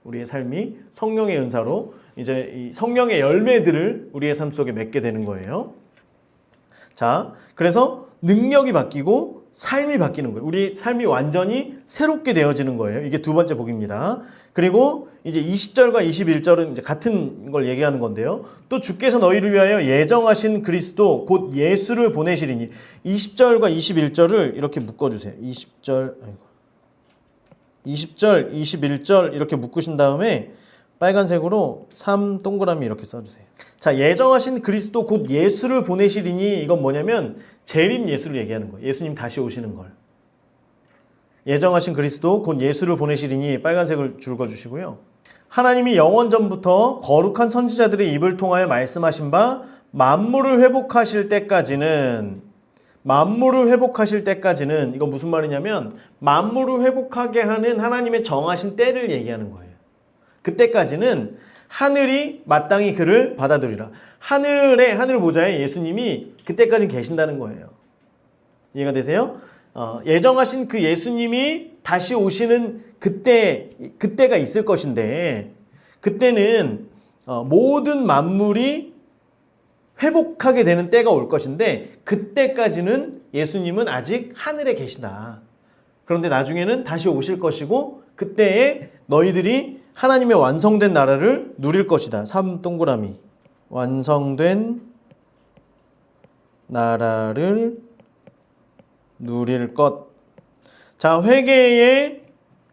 우리의 삶이 성령의 은사로 이제 이 성령의 열매들을 우리의 삶 속에 맺게 되는 거예요. 자, 그래서 능력이 바뀌고 삶이 바뀌는 거예요. 우리 삶이 완전히 새롭게 되어지는 거예요. 이게 두 번째 복입니다. 그리고 이제 20절과 21절은 이제 같은 걸 얘기하는 건데요. 또 주께서 너희를 위하여 예정하신 그리스도 곧 예수를 보내시리니 20절과 21절을 이렇게 묶어주세요. 20절, 21절 이렇게 묶으신 다음에 빨간색으로 3 동그라미 이렇게 써주세요. 자, 예정하신 그리스도 곧 예수를 보내시리니 이건 뭐냐면 재림 예수를 얘기하는 거예요. 예수님 다시 오시는 걸. 예정하신 그리스도 곧 예수를 보내시리니 빨간색을 줄거주시고요. 하나님이 영원 전부터 거룩한 선지자들의 입을 통하여 말씀하신 바 만물을 회복하실 때까지는 이거 무슨 말이냐면 만물을 회복하게 하는 하나님의 정하신 때를 얘기하는 거예요. 그때까지는 하늘이 마땅히 그를 받아들이라. 하늘 보좌에 예수님이 그때까지 계신다는 거예요. 이해가 되세요? 예정하신 그 예수님이 다시 오시는 그때가 있을 것인데 그때는 모든 만물이 회복하게 되는 때가 올 것인데 그때까지는 예수님은 아직 하늘에 계시다. 그런데 나중에는 다시 오실 것이고 그때에 너희들이 하나님의 완성된 나라를 누릴 것이다. 3 동그라미. 완성된 나라를 누릴 것. 자, 회개의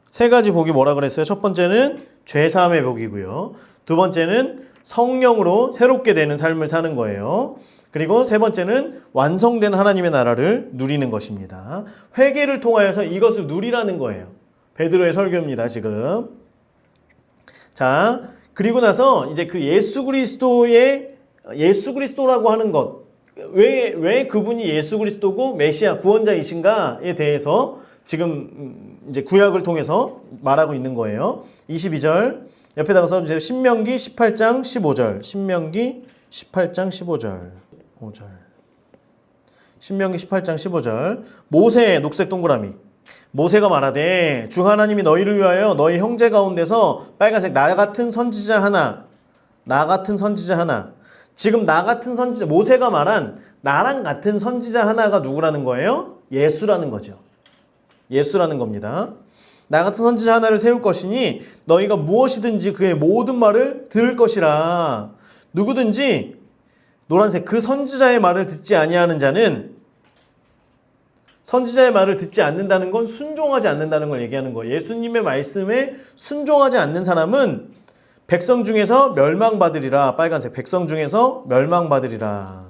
세 가지 복이 뭐라 그랬어요? 첫 번째는 죄사함의 복이고요. 두 번째는 성령으로 새롭게 되는 삶을 사는 거예요. 그리고 세 번째는 완성된 하나님의 나라를 누리는 것입니다. 회개를 통하여서 이것을 누리라는 거예요. 베드로의 설교입니다, 지금. 자, 그리고 나서 이제 그 예수 그리스도라고 하는 것. 왜 그분이 예수 그리스도고 메시아 구원자이신가에 대해서 지금 이제 구약을 통해서 말하고 있는 거예요. 22절 옆에다가 써주세요. 신명기 18장 15절. 신명기 18장 15절. 5절. 신명기 18장 15절. 모세 녹색 동그라미. 모세가 말하되 주 하나님이 너희를 위하여 너희 형제 가운데서 빨간색 나 같은 선지자 하나. 지금 나 같은 선지자, 모세가 말한 나랑 같은 선지자 하나가 누구라는 거예요? 예수라는 거죠. 예수라는 겁니다. 나 같은 선지자 하나를 세울 것이니 너희가 무엇이든지 그의 모든 말을 들을 것이라. 누구든지 노란색 그 선지자의 말을 듣지 아니하는 자는 선지자의 말을 듣지 않는다는 건 순종하지 않는다는 걸 얘기하는 거예요. 예수님의 말씀에 순종하지 않는 사람은 백성 중에서 멸망받으리라. 빨간색 백성 중에서 멸망받으리라.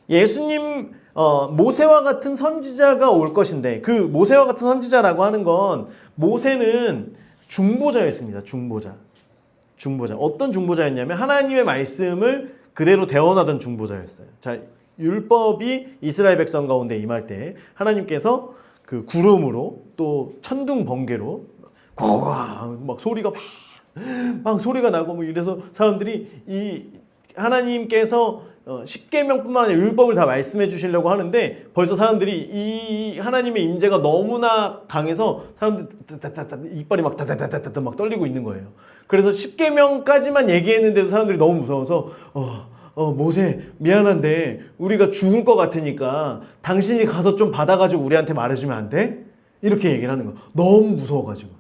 예수님 모세와 같은 선지자가 올 것인데 그 모세와 같은 선지자라고 하는 건 모세는 중보자였습니다. 중보자. 어떤 중보자였냐면 하나님의 말씀을 그대로 대언하던 중보자였어요. 자, 율법이 이스라엘 백성 가운데 임할 때 하나님께서 그 구름으로 또 천둥 번개로 막 소리가 막 소리가 나고 뭐 이래서 사람들이 이 하나님께서 십계명뿐만 아니라 율법을 다 말씀해 주시려고 하는데 벌써 사람들이 이 하나님의 임재가 너무나 강해서 사람들 이빨이 막 다다다다다 막 떨리고 있는 거예요. 그래서 십계명까지만 얘기했는데도 사람들이 너무 무서워서 모세 미안한데 우리가 죽을 것 같으니까 당신이 가서 좀 받아가지고 우리한테 말해주면 안 돼? 이렇게 얘기를 하는 거예요. 너무 무서워가지고.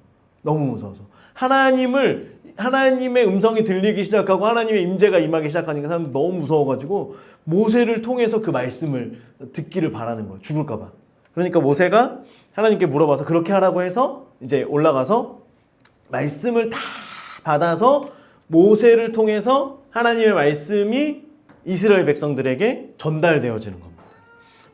너무 무서워서. 하나님의 음성이 들리기 시작하고 하나님의 임재가 임하기 시작하니까 사람들이 너무 무서워가지고 모세를 통해서 그 말씀을 듣기를 바라는 거예요. 죽을까 봐. 그러니까 모세가 하나님께 물어봐서 그렇게 하라고 해서 이제 올라가서 말씀을 다 받아서 모세를 통해서 하나님의 말씀이 이스라엘 백성들에게 전달되어지는 겁니다.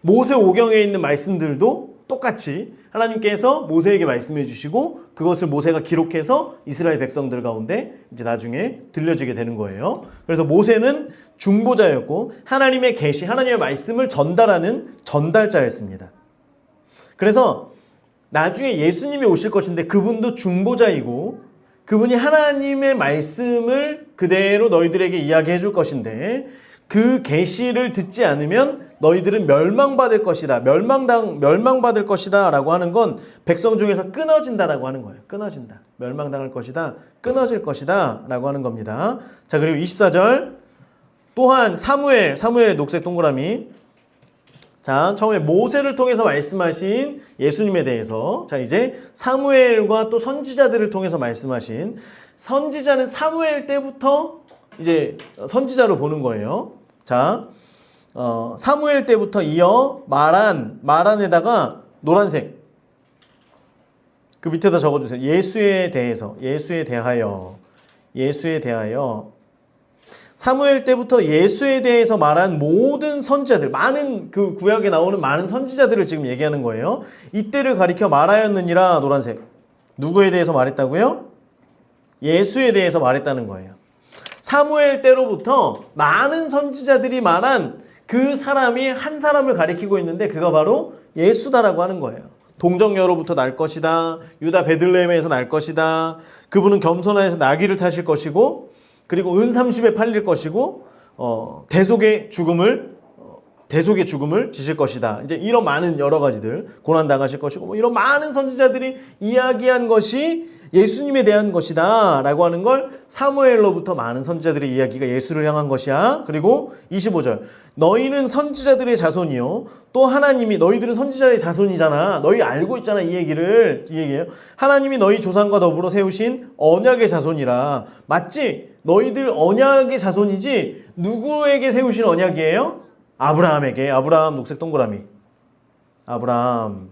모세 오경에 있는 말씀들도 똑같이 하나님께서 모세에게 말씀해 주시고 그것을 모세가 기록해서 이스라엘 백성들 가운데 이제 나중에 들려지게 되는 거예요. 그래서 모세는 중보자였고 하나님의 계시, 하나님의 말씀을 전달하는 전달자였습니다. 그래서 나중에 예수님이 오실 것인데 그분도 중보자이고 그분이 하나님의 말씀을 그대로 너희들에게 이야기해 줄 것인데 그 계시를 듣지 않으면 너희들은 멸망받을 것이다. 멸망받을 것이다 라고 하는 건 백성 중에서 끊어진다라고 하는 거예요. 끊어진다. 멸망당할 것이다. 끊어질 것이다 라고 하는 겁니다. 자, 그리고 24절 또한 사무엘의 녹색 동그라미 자, 처음에 모세를 통해서 말씀하신 예수님에 대해서, 자, 이제 사무엘과 또 선지자들을 통해서 말씀하신, 선지자는 사무엘 때부터 이제 선지자로 보는 거예요. 자, 사무엘 때부터 이어 말한에다가 노란색 그 밑에다 적어주세요. 예수에 대하여 사무엘 때부터 예수에 대해서 말한 모든 선지자들, 많은 그 구약에 나오는 많은 선지자들을 지금 얘기하는 거예요. 이때를 가리켜 말하였느니라. 노란색. 누구에 대해서 말했다고요? 예수에 대해서 말했다는 거예요. 사무엘 때로부터 많은 선지자들이 말한 그 사람이 한 사람을 가리키고 있는데 그가 바로 예수다라고 하는 거예요. 동정녀로부터 날 것이다. 유다 베들레헴에서 날 것이다. 그분은 겸손하여서 나귀를 타실 것이고, 그리고 은 30에 팔릴 것이고, 대속의 죽음을 지실 것이다. 이제 이런 많은 여러 가지들, 고난 당하실 것이고, 뭐 이런 많은 선지자들이 이야기한 것이 예수님에 대한 것이다 라고 하는 걸 사무엘로부터 많은 선지자들의 이야기가 예수를 향한 것이야. 그리고 25절, 너희는 선지자들의 자손이요, 또 하나님이, 너희들은 선지자의 자손이잖아. 너희 알고 있잖아. 이 얘기예요. 하나님이 너희 조상과 더불어 세우신 언약의 자손이라. 맞지? 너희들 언약의 자손이지. 누구에게 세우신 언약이에요? 아브라함에게. 아브라함 녹색 동그라미. 아브라함.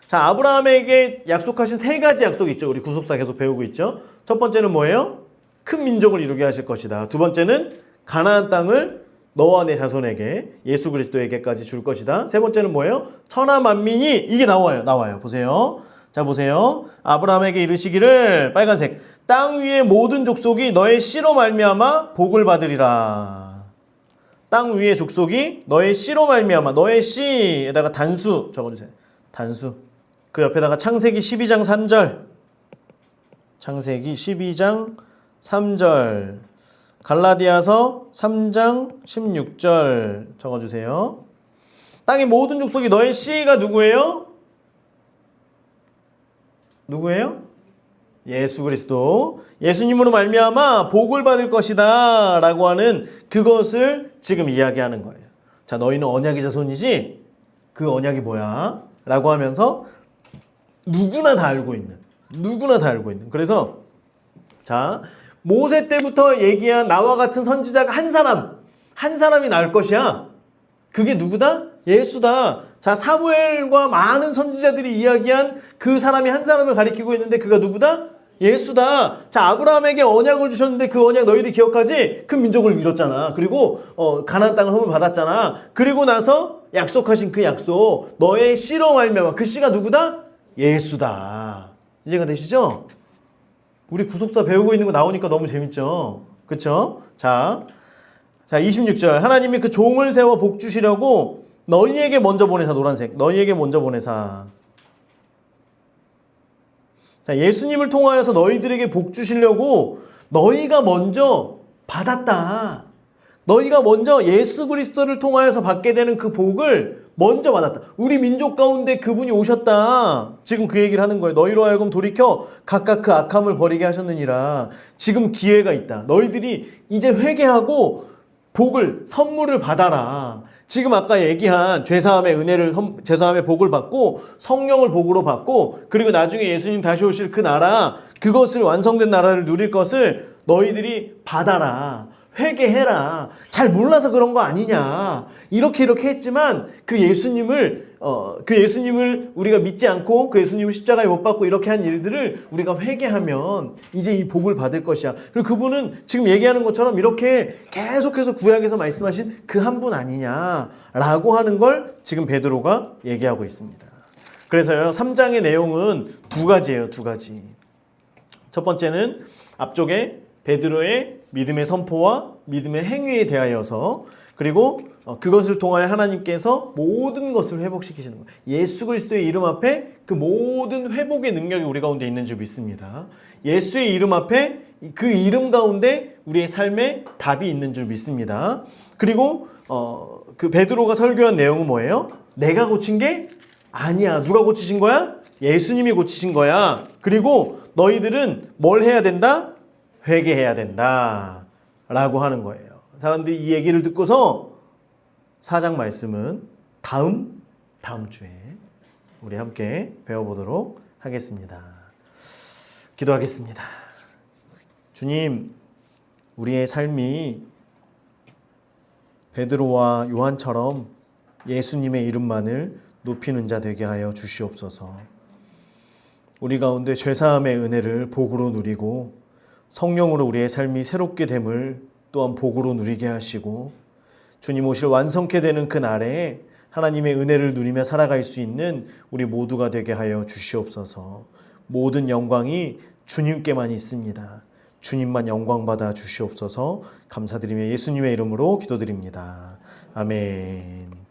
자, 아브라함에게 약속하신 세 가지 약속이 있죠. 우리 구속사 계속 배우고 있죠. 첫 번째는 뭐예요? 큰 민족을 이루게 하실 것이다. 두 번째는 가나안 땅을 너와 내 자손에게, 예수 그리스도에게까지 줄 것이다. 세 번째는 뭐예요? 천하 만민이, 이게 나와요. 보세요. 자, 보세요. 아브라함에게 이르시기를, 빨간색, 땅 위의 모든 족속이 너의 씨로 말미암아 복을 받으리라. 땅 위의 족속이 너의 씨로 말미암아, 너의 씨에다가 단수 적어주세요. 단수. 그 옆에다가 창세기 12장 3절. 창세기 12장 3절. 갈라디아서 3장 16절 적어주세요. 땅의 모든 족속이 너의 씨가 누구예요? 예수 그리스도. 예수님으로 말미암아 복을 받을 것이다 라고 하는 그것을 지금 이야기하는 거예요. 자, 너희는 언약의 자손이지? 그 언약이 뭐야? 라고 하면서 누구나 다 알고 있는. 그래서 자, 모세 때부터 얘기한 나와 같은 선지자가 한 사람이 나올 것이야. 그게 누구다? 예수다. 자, 사무엘과 많은 선지자들이 이야기한 그 사람이 한 사람을 가리키고 있는데 그가 누구다? 예수다. 자, 아브라함에게 언약을 주셨는데 그 언약 너희들 기억하지? 큰 민족을 이뤘잖아. 그리고 가나안 땅을 선물 받았잖아. 그리고 나서 약속하신 그 약속, 너의 씨로 말미암아, 그 씨가 누구다? 예수다. 이해가 되시죠? 우리 구속사 배우고 있는 거 나오니까 너무 재밌죠? 그쵸? 자, 26절. 하나님이 그 종을 세워 복 주시려고 너희에게 먼저 보내사. 노란색. 너희에게 먼저 보내사. 자, 예수님을 통하여서 너희들에게 복 주시려고 너희가 먼저 받았다. 너희가 먼저 예수 그리스도를 통하여서 받게 되는 그 복을 먼저 받았다. 우리 민족 가운데 그분이 오셨다. 지금 그 얘기를 하는 거예요. 너희로 하여금 돌이켜 각각 그 악함을 버리게 하셨느니라. 지금 기회가 있다. 너희들이 이제 회개하고 복을, 선물을 받아라. 지금 아까 얘기한 죄사함의 은혜를, 죄사함의 복을 받고 성령을 복으로 받고, 그리고 나중에 예수님 다시 오실 그 나라, 그것을 완성된 나라를 누릴 것을 너희들이 받아라. 회개해라. 잘 몰라서 그런 거 아니냐. 이렇게 했지만 그 예수님을 우리가 믿지 않고 그 예수님을 십자가에 못 박고 이렇게 한 일들을 우리가 회개하면 이제 이 복을 받을 것이야. 그리고 그분은 지금 얘기하는 것처럼 이렇게 계속해서 구약에서 말씀하신 그 한 분 아니냐라고 하는 걸 지금 베드로가 얘기하고 있습니다. 그래서요, 3장의 내용은 두 가지예요. 두 가지. 첫 번째는 앞쪽에 베드로의 믿음의 선포와 믿음의 행위에 대하여서, 그리고 그것을 통하여 하나님께서 모든 것을 회복시키시는 거예요. 예수 그리스도의 이름 앞에 그 모든 회복의 능력이 우리 가운데 있는 줄 믿습니다. 예수의 이름 앞에 그 이름 가운데 우리의 삶에 답이 있는 줄 믿습니다. 그리고 그 베드로가 설교한 내용은 뭐예요? 내가 고친 게 아니야. 누가 고치신 거야? 예수님이 고치신 거야. 그리고 너희들은 뭘 해야 된다? 회개해야 된다 라고 하는 거예요. 사람들이 이 얘기를 듣고서 4장 말씀은 다음 주에 우리 함께 배워보도록 하겠습니다. 기도하겠습니다. 주님, 우리의 삶이 베드로와 요한처럼 예수님의 이름만을 높이는 자 되게 하여 주시옵소서. 우리 가운데 죄사함의 은혜를 복으로 누리고 성령으로 우리의 삶이 새롭게 됨을 또한 복으로 누리게 하시고 주님 오실 완성케 되는 그 날에 하나님의 은혜를 누리며 살아갈 수 있는 우리 모두가 되게 하여 주시옵소서. 모든 영광이 주님께만 있습니다. 주님만 영광받아 주시옵소서. 감사드리며 예수님의 이름으로 기도드립니다. 아멘.